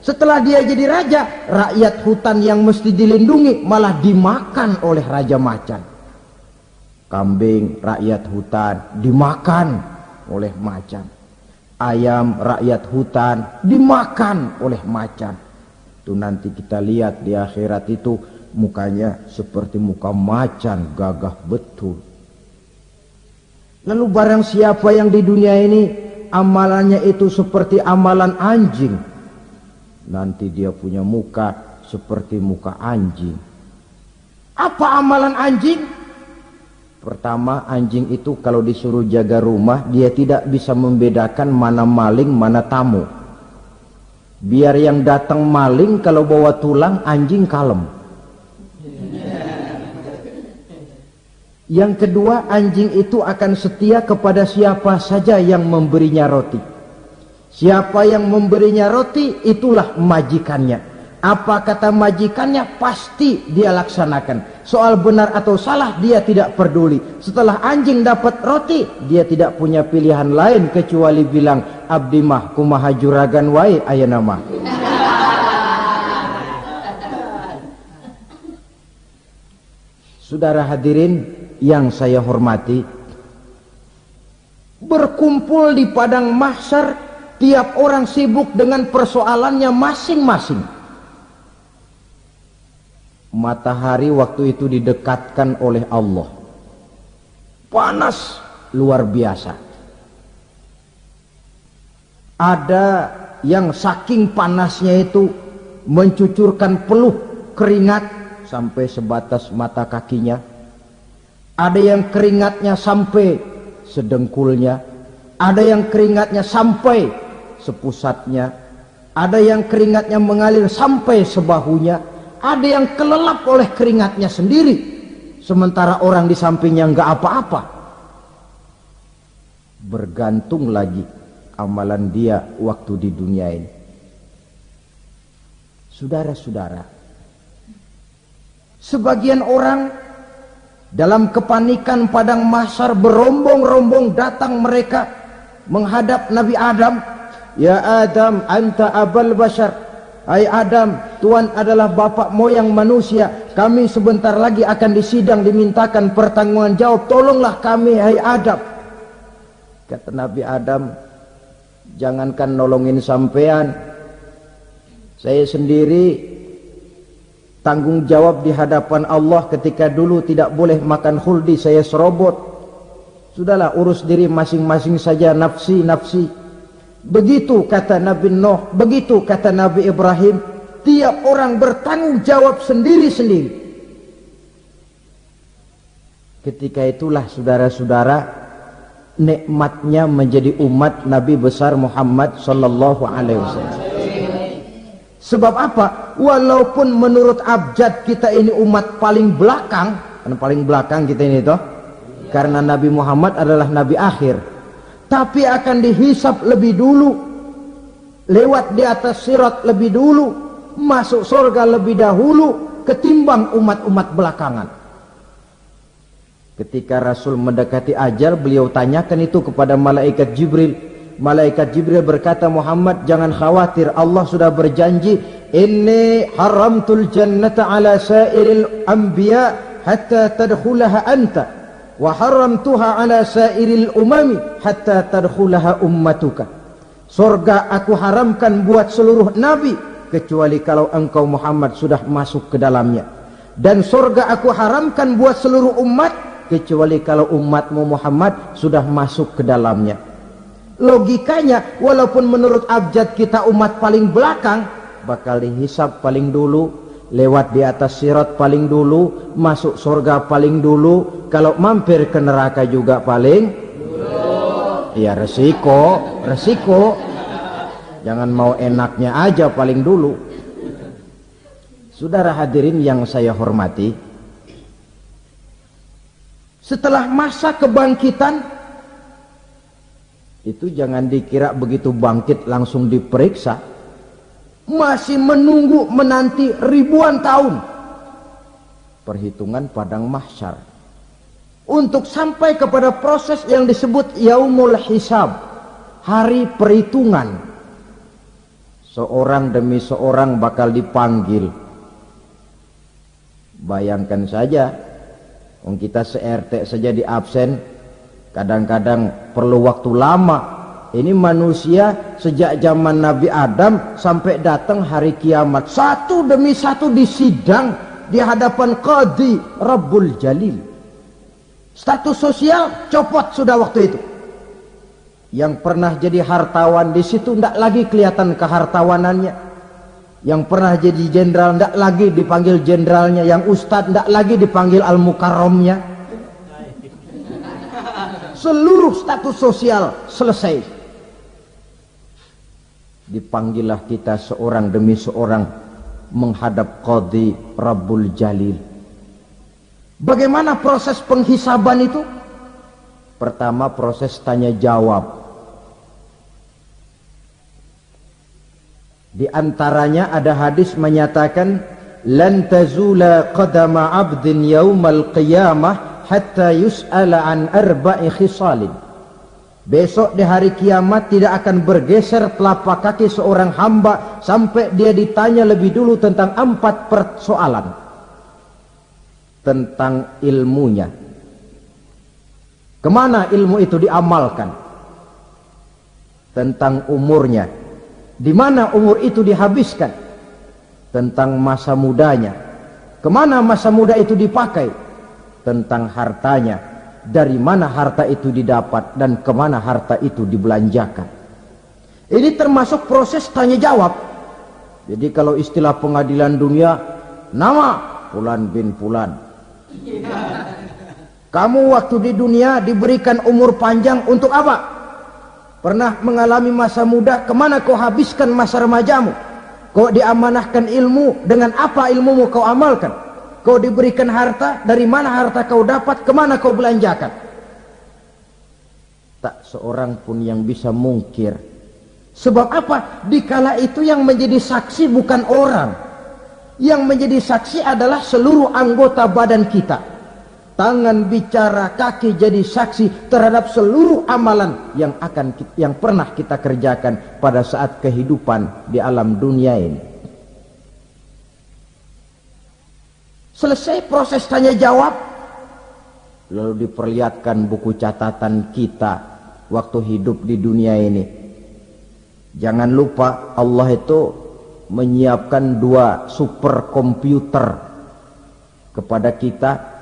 Setelah dia jadi raja, rakyat hutan yang mesti dilindungi malah dimakan oleh raja macan. Kambing rakyat hutan dimakan oleh macan. Ayam rakyat hutan dimakan oleh macan. Itu nanti kita lihat di akhirat itu mukanya seperti muka macan, gagah betul. Lalu barang siapa yang di dunia ini amalannya itu seperti amalan anjing, nanti dia punya muka seperti muka anjing. Apa amalan anjing? Pertama, anjing itu kalau disuruh jaga rumah, dia tidak bisa membedakan mana maling, mana tamu. Biar yang datang maling, kalau bawa tulang, anjing kalem. Yang kedua, anjing itu akan setia kepada siapa saja yang memberinya roti. Siapa yang memberinya roti, itulah majikannya. Apa kata majikannya pasti dia laksanakan. Soal benar atau salah dia tidak peduli. Setelah anjing dapat roti, dia tidak punya pilihan lain kecuali bilang, abdi mah kumaha juragan wae ayeuna mah. Saudara hadirin yang saya hormati, berkumpul di padang mahsyar, tiap orang sibuk dengan persoalannya masing-masing. Matahari waktu itu didekatkan oleh Allah, panas luar biasa. Ada yang saking panasnya itu mencucurkan peluh keringat sampai sebatas mata kakinya. Ada yang keringatnya sampai sedengkulnya, ada yang keringatnya sampai sepusatnya, ada yang keringatnya mengalir sampai sebahunya. Ada yang kelelap oleh keringatnya sendiri, sementara orang di sampingnya nggak apa-apa. Bergantung lagi amalan dia waktu di dunia ini. Saudara-saudara, sebagian orang dalam kepanikan padang mahsyar berombong-rombong datang mereka menghadap Nabi Adam. Ya Adam, anta abal bashar. Hai Adam, Tuhan adalah bapak moyang manusia. Kami sebentar lagi akan disidang, dimintakan pertanggungan jawab. Tolonglah kami, hai Adam. Kata Nabi Adam, jangankan nolongin sampean, saya sendiri tanggung jawab di hadapan Allah. Ketika dulu tidak boleh makan khuldi, saya serobot. Sudahlah, urus diri masing-masing saja, nafsi. Begitu kata Nabi Nuh, begitu kata Nabi Ibrahim. Tiap orang bertanggung jawab sendiri-sendiri. Ketika itulah saudara-saudara, nikmatnya menjadi umat Nabi besar Muhammad sallallahu alaihi wasallam. Sebab apa? Walaupun menurut abjad kita ini umat paling belakang, kan paling belakang kita ini toh, karena Nabi Muhammad adalah Nabi akhir, tapi akan dihisap lebih dulu, lewat di atas sirat lebih dulu, masuk surga lebih dahulu ketimbang umat-umat belakangan. Ketika Rasul mendekati ajal, beliau tanyakan itu kepada malaikat Jibril. Malaikat Jibril berkata, Muhammad jangan khawatir, Allah sudah berjanji, inni haramtul jannata ala sairil anbiya hatta tadkhulaha anta, wa haramtuha ala sairil umami hatta tadkhulaha ummatuka. Surga aku haramkan buat seluruh nabi kecuali kalau engkau Muhammad sudah masuk ke dalamnya, dan surga aku haramkan buat seluruh umat kecuali kalau umatmu Muhammad sudah masuk ke dalamnya. Logikanya, walaupun menurut abjad kita umat paling belakang, bakal dihisap paling dulu, lewat di atas sirat paling dulu, masuk surga paling dulu, kalau mampir ke neraka juga paling dulu. Ya resiko. Jangan mau enaknya aja paling dulu. Saudara hadirin yang saya hormati, setelah masa kebangkitan itu jangan dikira begitu bangkit langsung diperiksa. Masih menunggu menanti ribuan tahun perhitungan padang mahsyar untuk sampai kepada proses yang disebut yaumul hisab, hari perhitungan. Seorang demi seorang bakal dipanggil. Bayangkan saja, kita se-RT saja di absen, kadang-kadang perlu waktu lama. Ini manusia sejak zaman Nabi Adam sampai datang hari kiamat, satu demi satu disidang di hadapan Qadhi Rabbul Jalil. Status sosial copot sudah waktu itu. Yang pernah jadi hartawan di situ tidak lagi kelihatan kehartawanannya. Yang pernah jadi jenderal tidak lagi dipanggil jenderalnya. Yang ustadz tidak lagi dipanggil al-mukarramnya. Seluruh status sosial selesai. Dipanggillah kita seorang demi seorang menghadap Qadhi Rabbul Jalil. Bagaimana proses penghisaban itu? Pertama, proses tanya jawab. Di antaranya ada hadis menyatakan, lan tazula qadama 'abdin yaumal qiyamah hatta yus'ala an arba'i khisalin. Besok di hari kiamat tidak akan bergeser telapak kaki seorang hamba sampai dia ditanya lebih dulu tentang 4 persoalan. Tentang ilmunya. Kemana ilmu itu diamalkan? Tentang umurnya. Di mana umur itu dihabiskan? Tentang masa mudanya. Kemana masa muda itu dipakai? Tentang hartanya. Dari mana harta itu didapat dan kemana harta itu dibelanjakan. Ini termasuk proses tanya jawab. Jadi kalau istilah pengadilan dunia, nama Fulan bin Fulan. Kamu waktu di dunia diberikan umur panjang untuk apa? Pernah mengalami masa muda, kemana kau habiskan masa remajamu? Kau diamanahkan ilmu, dengan apa ilmumu kau amalkan? Kau diberikan harta, dari mana harta kau dapat, kemana kau belanjakan? Tak seorang pun yang bisa mungkir. Sebab apa? Dikala itu yang menjadi saksi bukan orang. Yang menjadi saksi adalah seluruh anggota badan kita. Tangan bicara, kaki jadi saksi terhadap seluruh amalan yang pernah kita kerjakan pada saat kehidupan di alam dunia ini. Selesai proses tanya jawab, lalu diperlihatkan buku catatan kita waktu hidup di dunia ini. Jangan lupa Allah itu menyiapkan 2 superkomputer kepada kita.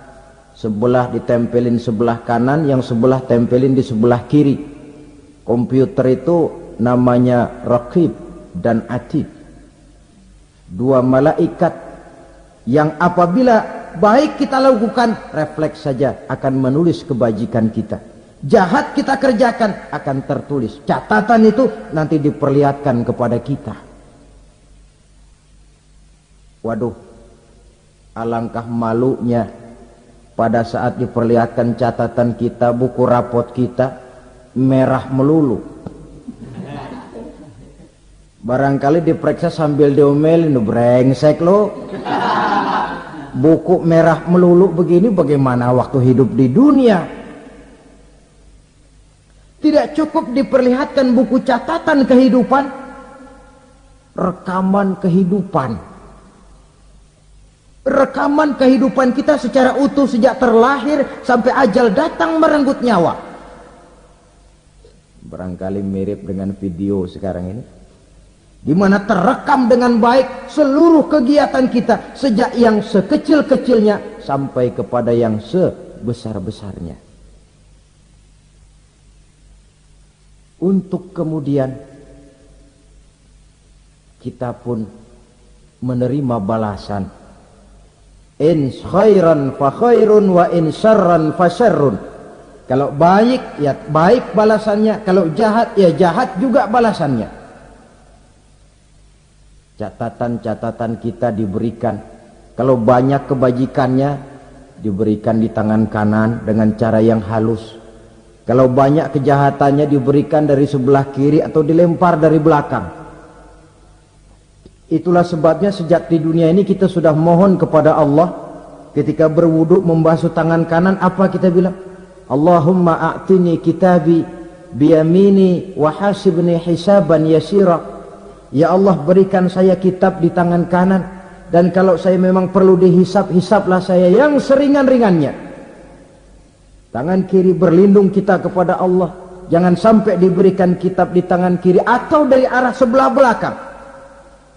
Sebelah ditempelin sebelah kanan, yang sebelah tempelin di sebelah kiri. Komputer itu namanya Raqib dan Atid. 2 malaikat yang apabila baik kita lakukan, refleks saja akan menulis kebajikan kita. Jahat kita kerjakan, akan tertulis. Catatan itu nanti diperlihatkan kepada kita. Waduh, alangkah malunya pada saat diperlihatkan catatan kita, buku rapot kita merah melulu. Barangkali diperiksa sambil diomelin, brengsek lo. Buku merah melulu begini, bagaimana waktu hidup di dunia? Tidak cukup diperlihatkan buku catatan kehidupan, rekaman kehidupan. Rekaman kehidupan kita secara utuh sejak terlahir sampai ajal datang merenggut nyawa. Barangkali mirip dengan video sekarang ini, di mana terekam dengan baik seluruh kegiatan kita, sejak yang sekecil-kecilnya sampai kepada yang sebesar-besarnya. Untuk kemudian kita pun menerima balasan. In khairan fa khairun wa in syarran fa syarrun. Kalau baik ya baik balasannya, kalau jahat ya jahat juga balasannya. Catatan-catatan kita diberikan. Kalau banyak kebajikannya diberikan di tangan kanan dengan cara yang halus. Kalau banyak kejahatannya diberikan dari sebelah kiri atau dilempar dari belakang. Itulah sebabnya sejak di dunia ini kita sudah mohon kepada Allah. Ketika berwudu membasuh tangan kanan, apa kita bilang? Allahumma a'tini kitabi biyamini wa hasibni hisaban yasira. Ya Allah, berikan saya kitab di tangan kanan, dan kalau saya memang perlu dihisap, hisaplah saya yang seringan-ringannya. Tangan kiri berlindung kita kepada Allah, jangan sampai diberikan kitab di tangan kiri atau dari arah sebelah belakang.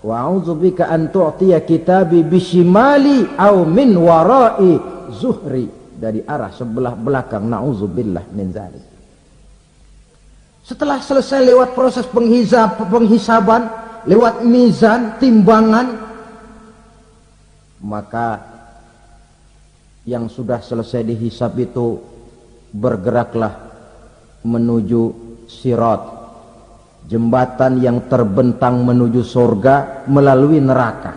Wa a'udzubika an tu'tiya kitabi bishimali aw min wara'i zuhri, dari arah sebelah belakang. Na'udzubillah min dzalik. Setelah selesai lewat proses penghisaban, lewat mizan, timbangan, maka yang sudah selesai dihisab itu bergeraklah menuju sirat, jembatan yang terbentang menuju surga melalui neraka.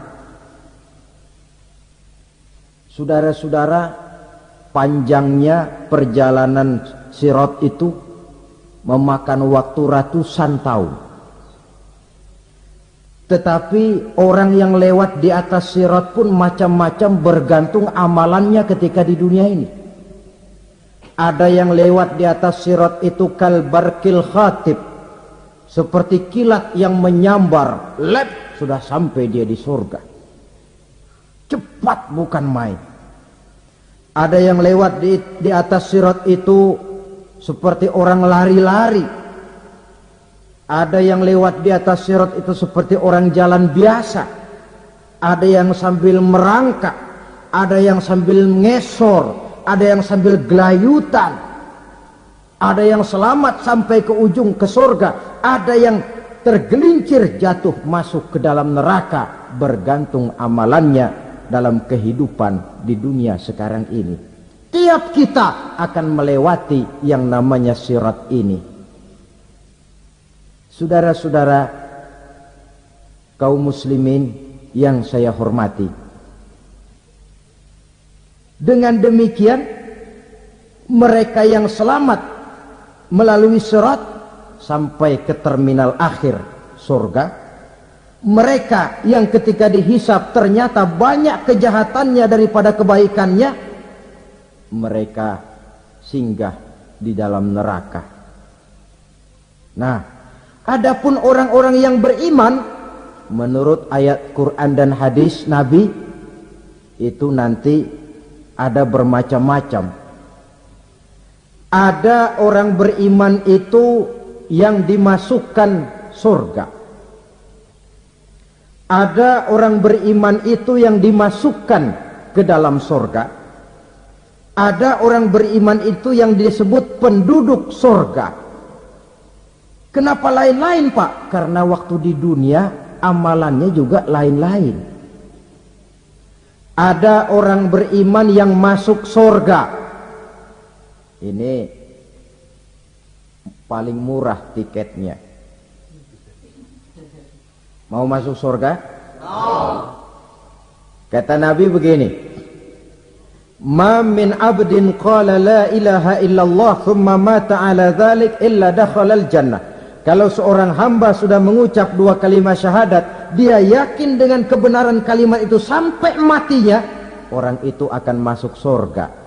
Saudara-saudara, panjangnya perjalanan sirat itu memakan waktu ratusan tahun. Tetapi orang yang lewat di atas sirat pun macam-macam, bergantung amalannya ketika di dunia ini. Ada yang lewat di atas sirat itu kal barqil khatib, seperti kilat yang menyambar, lep, sudah sampai dia di surga. Cepat bukan main. Ada yang lewat di atas sirat itu seperti orang lari-lari. Ada yang lewat di atas sirat itu seperti orang jalan biasa. Ada yang sambil merangkak, ada yang sambil ngesor, ada yang sambil gelayutan. Ada yang selamat sampai ke ujung ke surga, ada yang tergelincir jatuh masuk ke dalam neraka, bergantung amalannya dalam kehidupan di dunia sekarang ini. Tiap kita akan melewati yang namanya sirat ini. Saudara-saudara kaum muslimin yang saya hormati, dengan demikian mereka yang selamat melalui sirat sampai ke terminal akhir surga, mereka yang ketika dihisab ternyata banyak kejahatannya daripada kebaikannya, mereka singgah di dalam neraka. Nah, adapun orang-orang yang beriman menurut ayat Quran dan hadis Nabi itu nanti ada bermacam-macam. Ada orang beriman itu yang dimasukkan surga. Ada orang beriman itu yang dimasukkan ke dalam surga. Ada orang beriman itu yang disebut penduduk surga. Kenapa lain-lain, Pak? Karena waktu di dunia amalannya juga lain-lain. Ada orang beriman yang masuk surga. Ini paling murah tiketnya. Mau masuk surga? Kata Nabi begini, ma min abdin qala la ilaha illallah thumma mata ala dhalik illa dakhala al-jannah. Kalau seorang hamba sudah mengucap dua kalimat syahadat, dia yakin dengan kebenaran kalimat itu sampai matinya, orang itu akan masuk surga.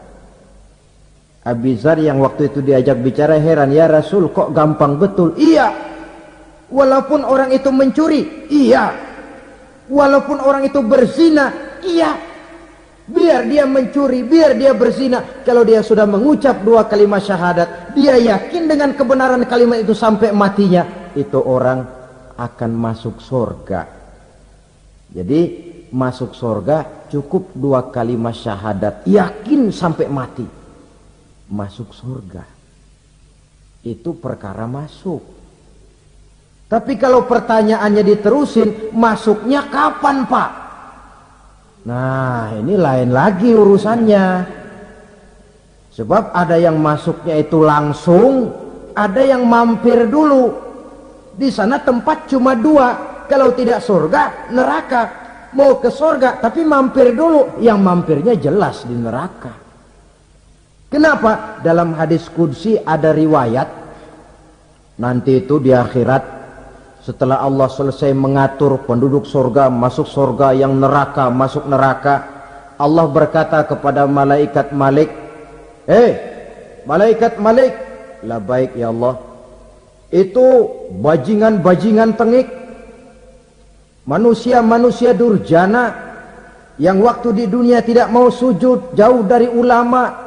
Abi Dzar yang waktu itu diajak bicara heran, ya Rasul kok gampang betul? Iya, walaupun orang itu mencuri, iya, walaupun orang itu berzina, iya, biar dia mencuri, biar dia berzina, kalau dia sudah mengucap dua kalimat syahadat, dia yakin dengan kebenaran kalimat itu sampai matinya, itu orang akan masuk surga. Jadi masuk surga cukup dua kalimat syahadat, yakin sampai mati, masuk surga. Itu perkara masuk. Tapi kalau pertanyaannya diterusin, masuknya kapan, Pak? Nah, ini lain lagi urusannya. Sebab ada yang masuknya itu langsung, ada yang mampir dulu. Di sana tempat cuma dua, kalau tidak surga, neraka. Mau ke surga tapi mampir dulu, yang mampirnya jelas di neraka. Kenapa? Dalam hadis qudsi ada riwayat, nanti itu di akhirat, setelah Allah selesai mengatur penduduk surga masuk surga, yang neraka masuk neraka, Allah berkata kepada malaikat Malik, malaikat Malik, labaik ya Allah, itu bajingan-bajingan tengik, manusia-manusia durjana yang waktu di dunia tidak mau sujud, jauh dari ulama,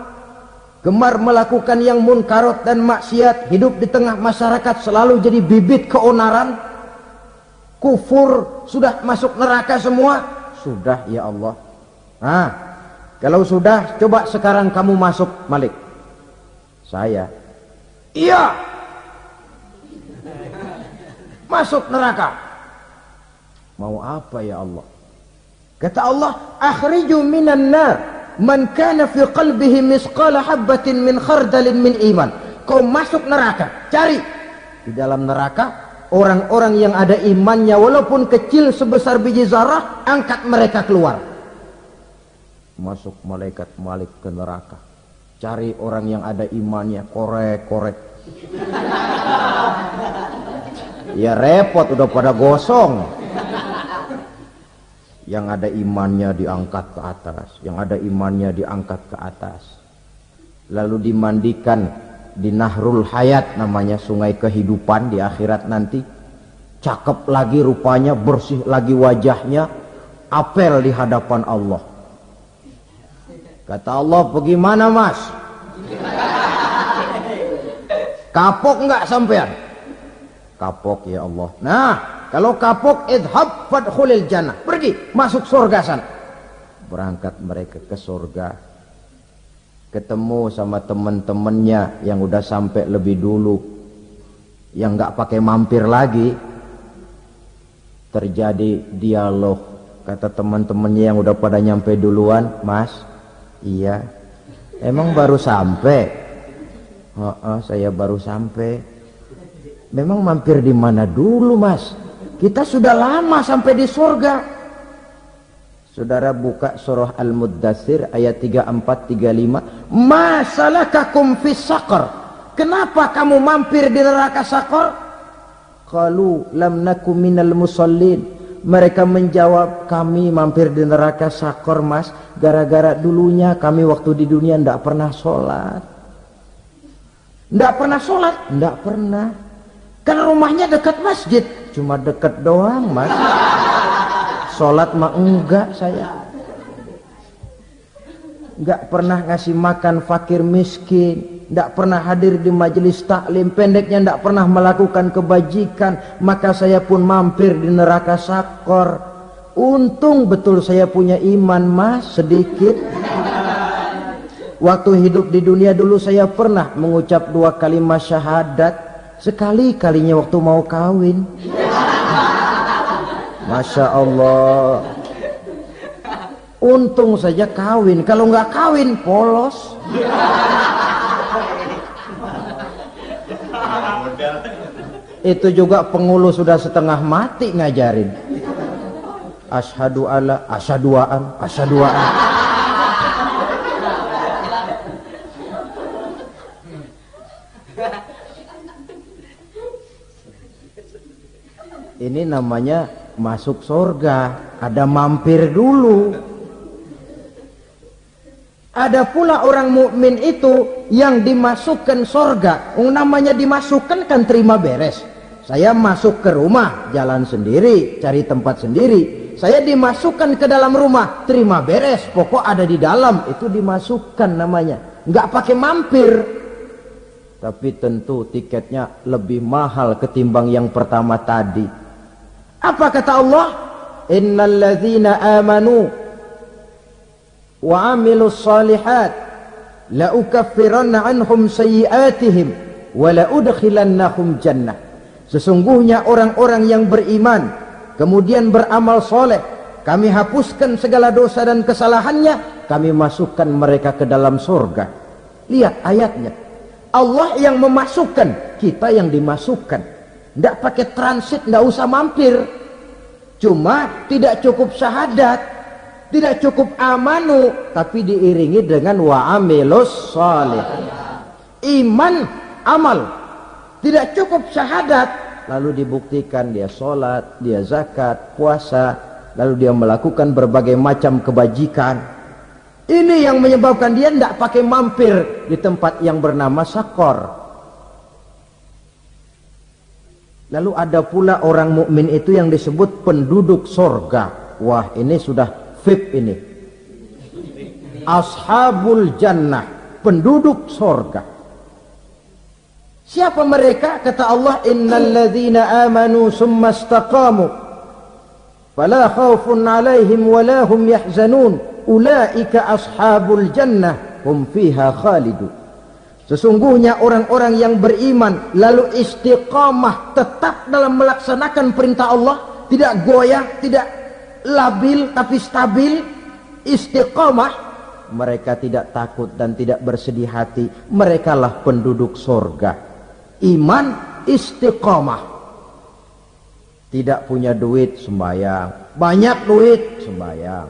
gemar melakukan yang munkarat dan maksiat, hidup di tengah masyarakat selalu jadi bibit keonaran, kufur, sudah masuk neraka semua. Sudah ya Allah. Nah, kalau sudah, coba sekarang kamu masuk, Malik. Saya, iya, masuk neraka. Mau apa ya Allah? Kata Allah, akhriju minan nar man kana fi qalbihi misqala habatin min khardalin min iman. Kau masuk neraka, cari di dalam neraka orang-orang yang ada imannya walaupun kecil sebesar biji zarah, angkat mereka keluar. Masuk malaikat Malik ke neraka, cari orang yang ada imannya, korek-korek. Ya repot, udah pada gosong. Yang ada imannya diangkat ke atas, yang ada imannya diangkat ke atas. Lalu dimandikan di Nahrul Hayat, namanya sungai kehidupan di akhirat nanti. Cakep lagi rupanya, bersih lagi wajahnya, apel di hadapan Allah. Kata Allah, bagaimana mas? Kapok nggak sampean? Kapok ya Allah. Nah, kalau kapok, idhab fadkhulil jannah. Pergi, masuk surga sana. Berangkat mereka ke surga. Ketemu sama teman-temannya yang udah sampai lebih dulu. Yang nggak pakai mampir lagi. Terjadi dialog. Kata teman-temannya yang udah pada nyampe duluan, mas, iya. Emang baru sampai? Saya baru sampai. Memang mampir di mana dulu mas? Kita sudah lama sampai di surga. Saudara buka surah Al-Muddatsir ayat 34-35. Ma salakakum fis saqar? Kenapa kamu mampir di neraka Saqar? Qalu lam naku minal musallin. Mereka menjawab, kami mampir di neraka Saqar mas, gara-gara dulunya kami waktu di dunia tidak pernah sholat. Tidak pernah sholat? Tidak pernah. Kan rumahnya dekat masjid. Cuma dekat doang mas. Sholat mah enggak saya. Enggak pernah ngasih makan fakir miskin. Tidak pernah hadir di majelis taklim. Pendeknya tidak pernah melakukan kebajikan. Maka saya pun mampir di neraka Saqar. Untung betul saya punya iman mas, sedikit. Waktu hidup di dunia dulu saya pernah mengucap 2 kalimat syahadat. Sekali-kalinya waktu mau kawin. Masya Allah. Untung saja kawin. Kalau nggak kawin polos. Itu juga pengulu sudah setengah mati ngajarin. Asyhadu alla, asyaduaan, asyaduaan. Ini namanya masuk surga. Ada mampir dulu. Ada pula orang mukmin itu yang dimasukkan surga. Namanya dimasukkan kan terima beres. Saya masuk ke rumah, jalan sendiri, cari tempat sendiri. Saya dimasukkan ke dalam rumah, terima beres, pokok ada di dalam, itu dimasukkan namanya. Nggak pakai mampir. Tapi tentu tiketnya lebih mahal ketimbang yang pertama tadi. Apa kata Allah? Innal ladzina amanu wa amilus salihat la ukaffiranna anhum sayyi'atihim wa la udkhilannahum jannah. Sesungguhnya orang-orang yang beriman kemudian beramal soleh, kami hapuskan segala dosa dan kesalahannya, kami masukkan mereka ke dalam surga. Lihat ayatnya, Allah yang memasukkan, kita yang dimasukkan. Tidak pakai transit, tidak usah mampir. Cuma tidak cukup syahadat, tidak cukup amanu, tapi diiringi dengan wa'amilus salih. Iman, amal. Tidak cukup syahadat, lalu dibuktikan dia sholat, dia zakat, puasa, lalu dia melakukan berbagai macam kebajikan. Ini yang menyebabkan dia tidak pakai mampir di tempat yang bernama Saqar. Lalu ada pula orang mukmin itu yang disebut penduduk sorga. Wah, ini sudah VIP ini. Ashabul jannah, penduduk sorga. Siapa mereka? Kata Allah, innal ladzina amanu summa istaqamu fala khaufun 'alaihim wala hum yahzanun ulaika ashabul jannah hum fiha khalidun. Sesungguhnya orang-orang yang beriman lalu istiqamah, tetap dalam melaksanakan perintah Allah, tidak goyah, tidak labil tapi stabil, istiqamah, mereka tidak takut dan tidak bersedih hati, merekalah penduduk surga. Iman, istiqamah. Tidak punya duit, sembahyang. Banyak duit, sembahyang.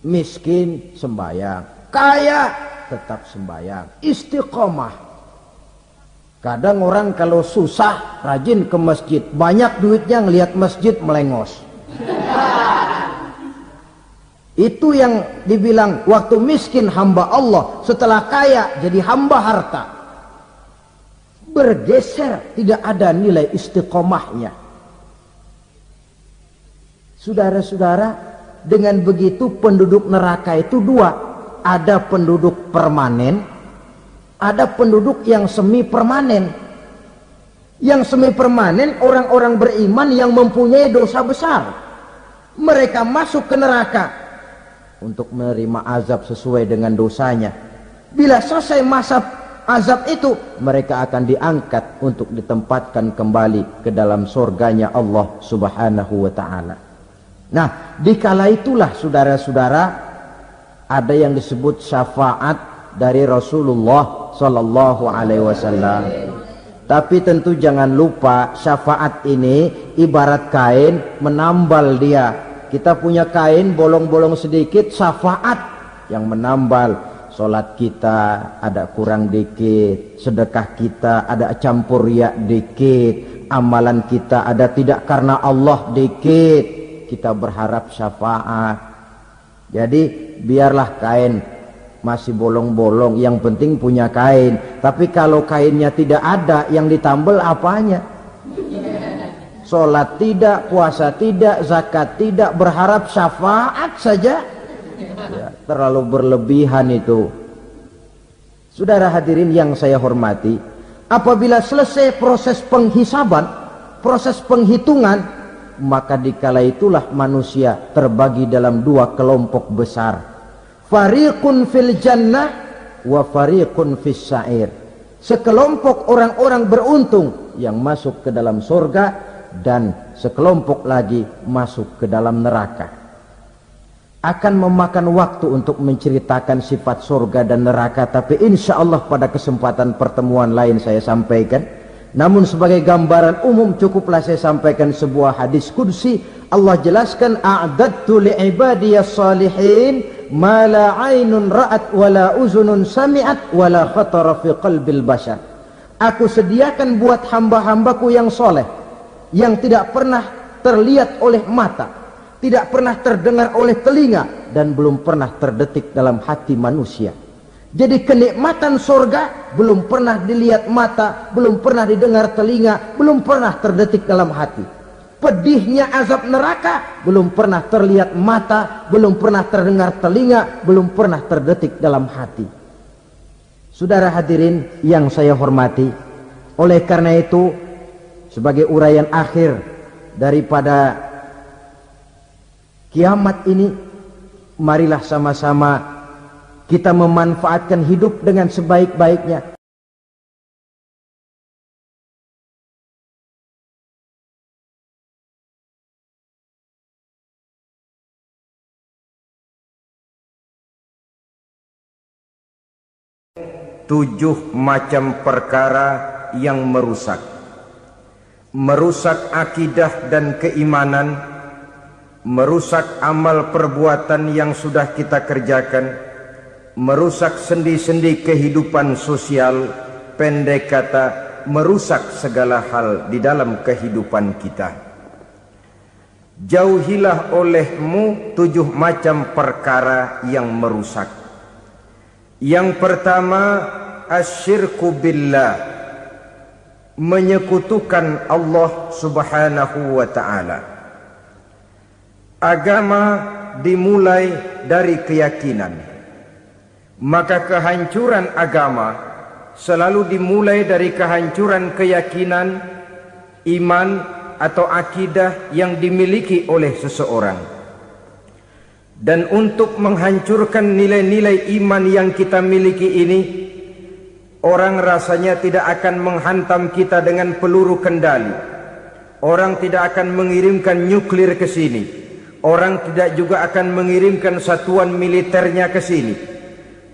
Miskin, sembahyang. Kaya, tetap sembahyang. Istiqamah. Kadang orang kalau susah rajin ke masjid, banyak duitnya ngelihat masjid melengos. Itu yang dibilang waktu miskin hamba Allah, setelah kaya jadi hamba harta. Bergeser, tidak ada nilai istiqomahnya. Saudara-saudara, dengan begitu penduduk neraka itu dua. Ada penduduk permanen, ada penduduk yang semi permanen. Yang semi permanen orang-orang beriman yang mempunyai dosa besar. Mereka masuk ke neraka untuk menerima azab sesuai dengan dosanya. Bila selesai masa azab itu, mereka akan diangkat untuk ditempatkan kembali ke dalam surganya Allah Subhanahu wa ta'ala. Nah, dikala itulah saudara-saudara, ada yang disebut syafaat dari Rasulullah Sallallahu Alaihi Wasallam. Tapi tentu jangan lupa, syafaat ini ibarat kain menambal dia. Kita punya kain bolong-bolong sedikit, syafaat yang menambal. Solat kita ada kurang dikit, sedekah kita ada campur riak dikit, amalan kita ada tidak karena Allah dikit, kita berharap syafaat. Jadi biarlah kain masih bolong-bolong, yang penting punya kain. Tapi kalau kainnya tidak ada, yang ditambal apanya? Solat tidak, puasa tidak, zakat tidak, berharap syafaat saja. Ya, terlalu berlebihan itu. Saudara hadirin yang saya hormati, apabila selesai proses penghisaban, proses penghitungan, maka dikala itulah manusia terbagi dalam dua kelompok besar. Fariqun fil jannah wa fariqun fis sa'ir. Sekelompok orang-orang beruntung yang masuk ke dalam surga, dan sekelompok lagi masuk ke dalam neraka. Akan memakan waktu untuk menceritakan sifat surga dan neraka, tapi insya Allah pada kesempatan pertemuan lain saya sampaikan. Namun sebagai gambaran umum cukuplah saya sampaikan sebuah hadis qudsi. Allah jelaskan, a'dadtu li'ibadiyas salihin ma la ainun ra'at wa la uzunun sami'at wa la khatara fi qalbil bashar. Aku sediakan buat hamba-hambaku yang soleh, yang tidak pernah terlihat oleh mata, tidak pernah terdengar oleh telinga, dan belum pernah terdetik dalam hati manusia. Jadi kenikmatan surga belum pernah dilihat mata, belum pernah didengar telinga, belum pernah terdetik dalam hati. Pedihnya azab neraka belum pernah terlihat mata, belum pernah terdengar telinga, belum pernah terdetik dalam hati. Saudara hadirin yang saya hormati, oleh karena itu sebagai uraian akhir daripada kiamat ini, marilah sama-sama kita memanfaatkan hidup dengan sebaik-baiknya. Tujuh macam perkara yang merusak akidah dan keimanan, merusak amal perbuatan yang sudah kita kerjakan, merusak sendi-sendi kehidupan sosial, pendek kata merusak segala hal di dalam kehidupan kita. Jauhilah olehmu tujuh macam perkara yang merusak. Yang pertama, asyirku billah, menyekutukan Allah Subhanahu wa ta'ala. Agama dimulai dari keyakinan, maka kehancuran agama selalu dimulai dari kehancuran keyakinan, iman atau akidah yang dimiliki oleh seseorang. Dan untuk menghancurkan nilai-nilai iman yang kita miliki ini, orang rasanya tidak akan menghantam kita dengan peluru kendali. Orang tidak akan mengirimkan nuklir ke sini. Orang tidak juga akan mengirimkan satuan militernya ke sini.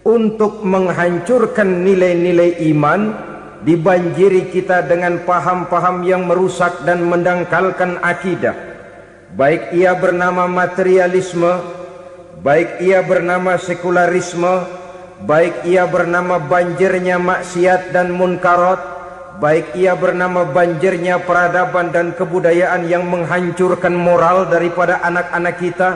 Untuk menghancurkan nilai-nilai iman, dibanjiri kita dengan paham-paham yang merusak dan mendangkalkan akidah. Baik ia bernama materialisme, baik ia bernama sekularisme, baik ia bernama banjirnya maksiat dan munkarat, baik ia bernama banjirnya peradaban dan kebudayaan yang menghancurkan moral daripada anak-anak kita,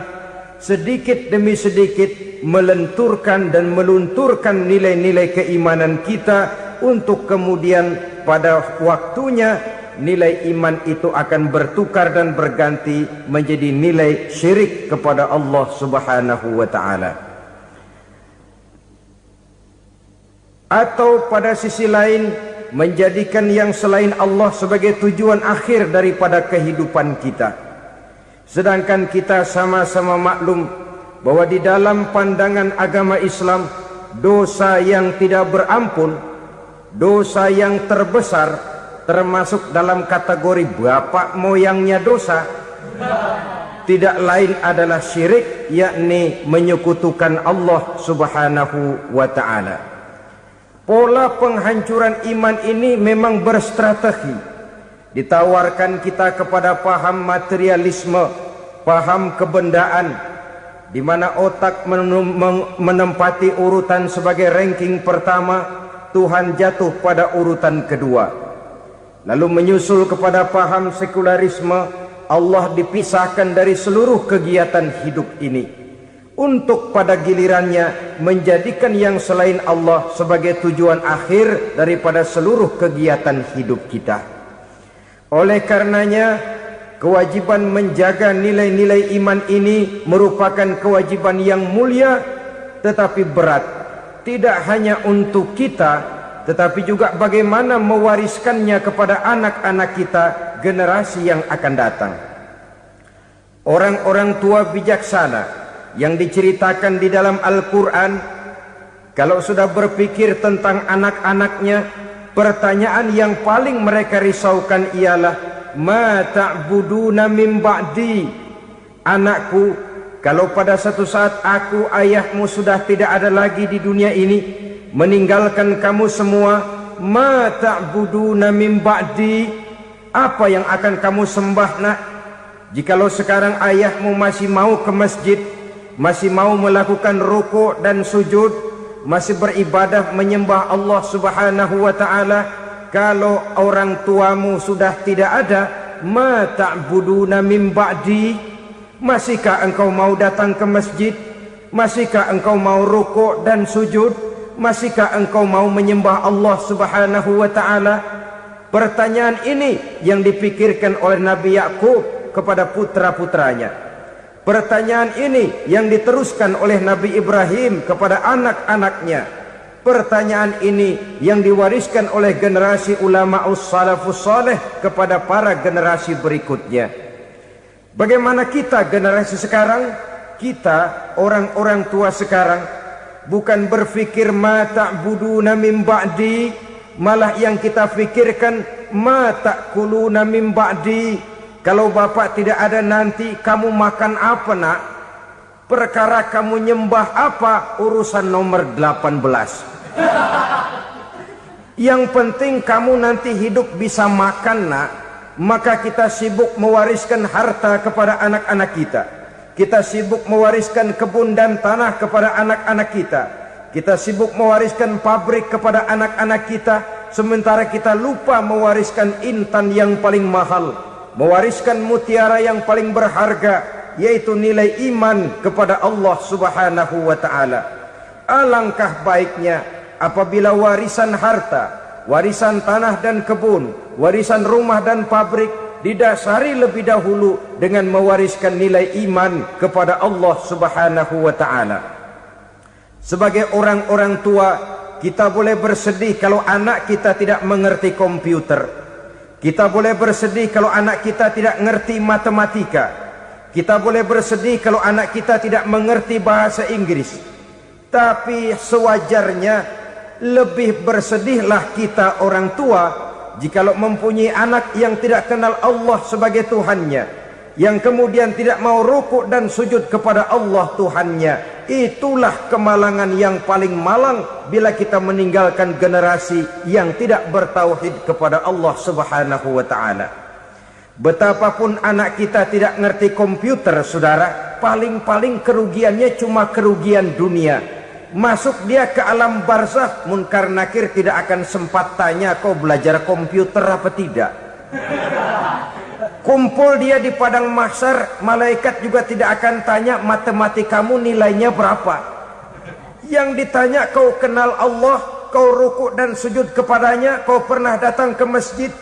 sedikit demi sedikit melenturkan dan melunturkan nilai-nilai keimanan kita, untuk kemudian pada waktunya nilai iman itu akan bertukar dan berganti menjadi nilai syirik kepada Allah Subhanahu wa taala. Atau pada sisi lain menjadikan yang selain Allah sebagai tujuan akhir daripada kehidupan kita. Sedangkan kita sama-sama maklum bahwa di dalam pandangan agama Islam, dosa yang tidak berampun, dosa yang terbesar, termasuk dalam kategori bapak moyangnya dosa, tidak lain adalah syirik, yakni menyekutukan Allah Subhanahu wa ta'ala. Pola penghancuran iman ini memang berstrategi. Ditawarkan kita kepada paham materialisme, paham kebendaan, di mana otak menempati urutan sebagai ranking pertama, Tuhan jatuh pada urutan kedua. Lalu menyusul kepada paham sekularisme, Allah dipisahkan dari seluruh kegiatan hidup ini, untuk pada gilirannya menjadikan yang selain Allah sebagai tujuan akhir daripada seluruh kegiatan hidup kita. Oleh karenanya, kewajiban menjaga nilai-nilai iman ini merupakan kewajiban yang mulia tetapi berat, tidak hanya untuk kita, tetapi juga bagaimana mewariskannya kepada anak-anak kita, generasi yang akan datang. Orang-orang tua bijaksana yang diceritakan di dalam Al-Quran, kalau sudah berpikir tentang anak-anaknya, pertanyaan yang paling mereka risaukan ialah, ma ta'buduna min ba'di. Anakku, kalau pada satu saat aku, ayahmu sudah tidak ada lagi di dunia ini, meninggalkan kamu semua, ma ta'buduna min ba'di, apa yang akan kamu sembah nak? Jikalau sekarang ayahmu masih mau ke masjid, masih mau melakukan rukuk dan sujud, masih beribadah menyembah Allah Subhanahu wa ta'ala, kalau orang tuamu sudah tidak ada, ma ta'buduna min ba'di, masihkah engkau mau datang ke masjid? Masihkah engkau mau rukuk dan sujud? Masihkah engkau mau menyembah Allah Subhanahu wa ta'ala? Pertanyaan ini yang dipikirkan oleh Nabi Yakub kepada putra-putranya. Pertanyaan ini yang diteruskan oleh Nabi Ibrahim kepada anak-anaknya. Pertanyaan ini yang diwariskan oleh generasi ulama'us salafus saleh kepada para generasi berikutnya. Bagaimana kita generasi sekarang? Kita orang-orang tua sekarang bukan berfikir ma ta'buduna min ba'di, malah yang kita fikirkan ma ta'kuluna min ba'di. Kalau bapak tidak ada nanti kamu makan apa nak? Perkara kamu nyembah apa, urusan nomor 18. Yang penting kamu nanti hidup bisa makan nak. Maka kita sibuk mewariskan harta kepada anak-anak kita. Kita sibuk mewariskan kebun dan tanah kepada anak-anak kita. Kita sibuk mewariskan pabrik kepada anak-anak kita, sementara kita lupa mewariskan intan yang paling mahal, mewariskan mutiara yang paling berharga, yaitu nilai iman kepada Allah Subhanahu wa ta'ala. Alangkah baiknya apabila warisan harta, warisan tanah dan kebun, warisan rumah dan pabrik didasari lebih dahulu dengan mewariskan nilai iman kepada Allah Subhanahu wa ta'ala. Sebagai orang-orang tua, kita boleh bersedih kalau anak kita tidak mengerti komputer. Kita boleh bersedih kalau anak kita tidak mengerti matematika. Kita boleh bersedih kalau anak kita tidak mengerti bahasa Inggris. Tapi sewajarnya lebih bersedihlah kita orang tua jikalau mempunyai anak yang tidak kenal Allah sebagai Tuhannya, yang kemudian tidak mau rukuk dan sujud kepada Allah Tuhannya. Itulah kemalangan yang paling malang bila kita meninggalkan generasi yang tidak bertauhid kepada Allah Subhanahu wa ta'ala. Betapapun anak kita tidak ngerti komputer, saudara, paling-paling kerugiannya cuma kerugian dunia. Masuk dia ke alam barzakh, munkar nakir tidak akan sempat tanya kau belajar komputer apa tidak. Kumpul dia di padang mahsyar, malaikat juga tidak akan tanya matematikamu nilainya berapa. Yang ditanya, kau kenal Allah, kau rukuk dan sujud kepadanya, kau pernah datang ke masjid.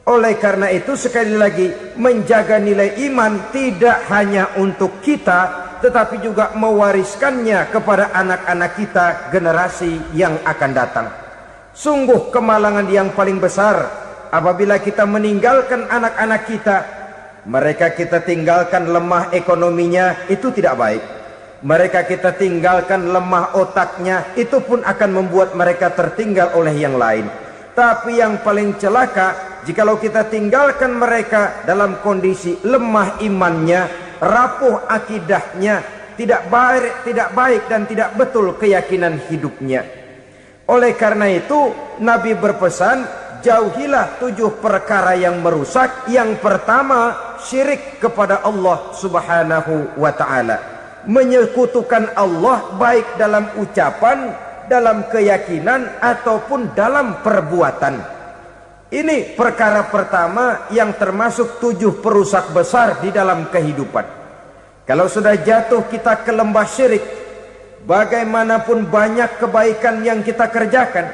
Oleh karena itu sekali lagi, menjaga nilai iman tidak hanya untuk kita, tetapi juga mewariskannya kepada anak-anak kita, generasi yang akan datang. Sungguh kemalangan yang paling besar apabila kita meninggalkan anak-anak kita. Mereka kita tinggalkan lemah ekonominya, itu tidak baik. Mereka kita tinggalkan lemah otaknya, itu pun akan membuat mereka tertinggal oleh yang lain. Tapi yang paling celaka, jikalau kita tinggalkan mereka dalam kondisi lemah imannya, rapuh akidahnya, tidak baik dan tidak betul keyakinan hidupnya. Oleh karena itu Nabi berpesan, jauhilah 7 perkara yang merusak. Yang pertama, syirik kepada Allah subhanahu wa ta'ala. Menyekutukan Allah baik dalam ucapan, dalam keyakinan, ataupun dalam perbuatan. Ini perkara pertama yang termasuk 7 perusak besar di dalam kehidupan. Kalau sudah jatuh kita ke lembah syirik, bagaimanapun banyak kebaikan yang kita kerjakan,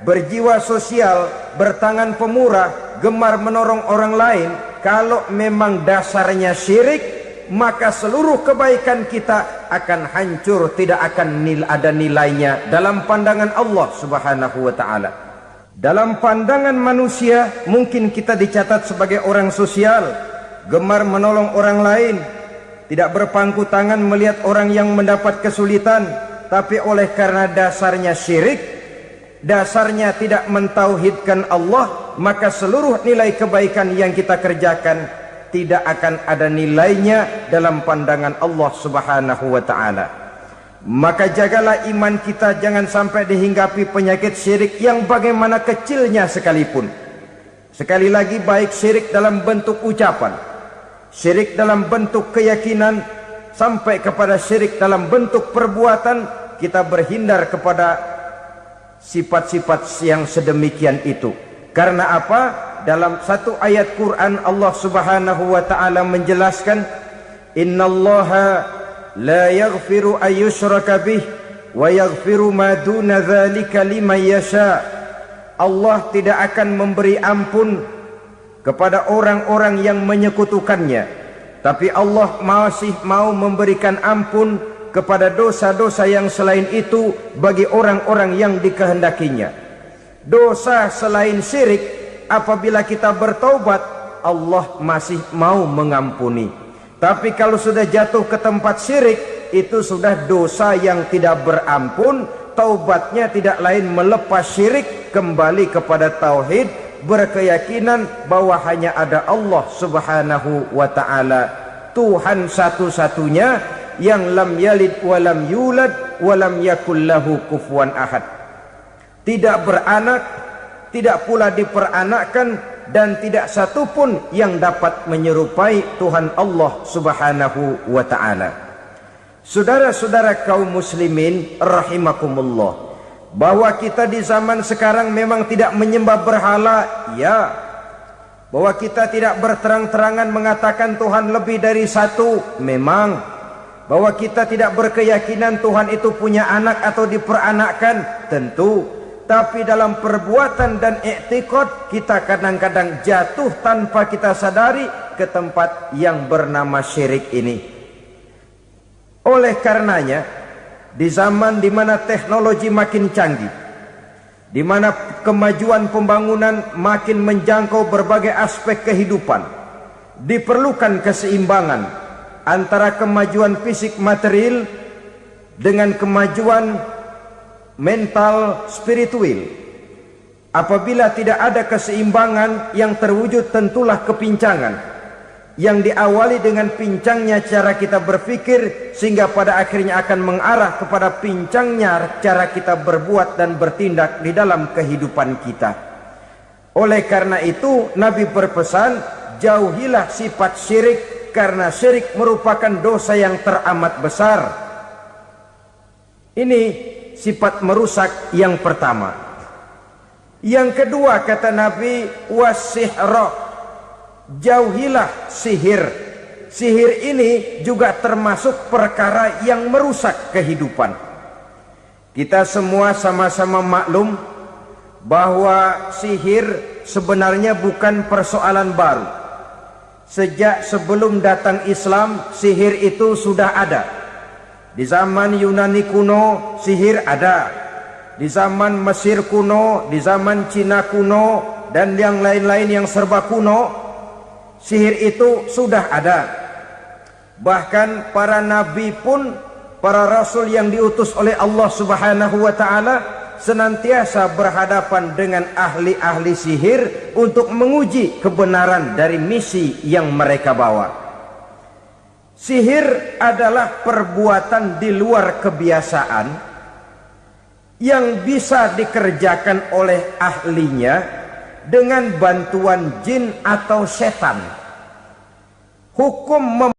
berjiwa sosial, bertangan pemurah, gemar menolong orang lain, kalau memang dasarnya syirik, maka seluruh kebaikan kita akan hancur, tidak akan ada nilainya dalam pandangan Allah subhanahu wa ta'ala. Dalam pandangan manusia, mungkin kita dicatat sebagai orang sosial, gemar menolong orang lain, tidak berpangku tangan melihat orang yang mendapat kesulitan. Tapi oleh karena dasarnya syirik, dasarnya tidak mentauhidkan Allah, maka seluruh nilai kebaikan yang kita kerjakan tidak akan ada nilainya dalam pandangan Allah subhanahu wa ta'ala. Maka jagalah iman kita, jangan sampai dihinggapi penyakit syirik yang bagaimana kecilnya sekalipun. Sekali lagi, baik syirik dalam bentuk ucapan, syirik dalam bentuk keyakinan, sampai kepada syirik dalam bentuk perbuatan, kita berhindar kepada sifat-sifat yang sedemikian itu. Karena apa? Dalam satu ayat Quran Allah subhanahu wa ta'ala menjelaskan, innallaha la yaghfiru ayyushraka bih wa yaghfiru ma duna dzalika liman yasha. Allah tidak akan memberi ampun kepada orang-orang yang menyekutukannya, tapi Allah masih mau memberikan ampun kepada dosa-dosa yang selain itu bagi orang-orang yang dikehendakinya. Dosa selain syirik, apabila kita bertaubat, Allah masih mau mengampuni. Tapi kalau sudah jatuh ke tempat syirik, itu sudah dosa yang tidak berampun. Taubatnya tidak lain melepas syirik, kembali kepada tauhid, berkeyakinan bahwa hanya ada Allah subhanahu wa ta'ala, Tuhan satu-satunya, yang lam yalid walam yulad walam yakul lahu kufuwan ahad. Tidak beranak, tidak pula diperanakkan, dan tidak satupun yang dapat menyerupai Tuhan Allah subhanahu wa ta'ala. Saudara-saudara kaum muslimin rahimakumullah, bahwa kita di zaman sekarang memang tidak menyembah berhala, ya. Bahwa kita tidak berterang-terangan mengatakan Tuhan lebih dari satu, memang. Bahwa kita tidak berkeyakinan Tuhan itu punya anak atau diperanakkan, tentu. Tapi dalam perbuatan dan i'tiqad, kita kadang-kadang jatuh tanpa kita sadari ke tempat yang bernama syirik ini. Oleh karenanya, di zaman di mana teknologi makin canggih, di mana kemajuan pembangunan makin menjangkau berbagai aspek kehidupan, diperlukan keseimbangan antara kemajuan fisik material dengan kemajuan mental spiritual. Apabila tidak ada keseimbangan, yang terwujud tentulah kepincangan, yang diawali dengan pincangnya cara kita berpikir, sehingga pada akhirnya akan mengarah kepada pincangnya cara kita berbuat dan bertindak di dalam kehidupan kita. Oleh karena itu Nabi berpesan, jauhilah sifat syirik, karena syirik merupakan dosa yang teramat besar. Ini sifat merusak yang pertama. Yang kedua, kata Nabi, wasihra, jauhilah sihir. Sihir ini juga termasuk perkara yang merusak kehidupan. Kita semua sama-sama maklum bahwa sihir sebenarnya bukan persoalan baru. Sejak sebelum datang Islam, sihir itu sudah ada. Di zaman Yunani kuno, sihir ada. Di zaman Mesir kuno, di zaman Cina kuno, dan yang lain-lain yang serba kuno, sihir itu sudah ada. Bahkan para nabi pun, para rasul yang diutus oleh Allah Subhanahu wa ta'ala, senantiasa berhadapan dengan ahli-ahli sihir untuk menguji kebenaran dari misi yang mereka bawa. Sihir adalah perbuatan di luar kebiasaan yang bisa dikerjakan oleh ahlinya dengan bantuan jin atau setan. Hukum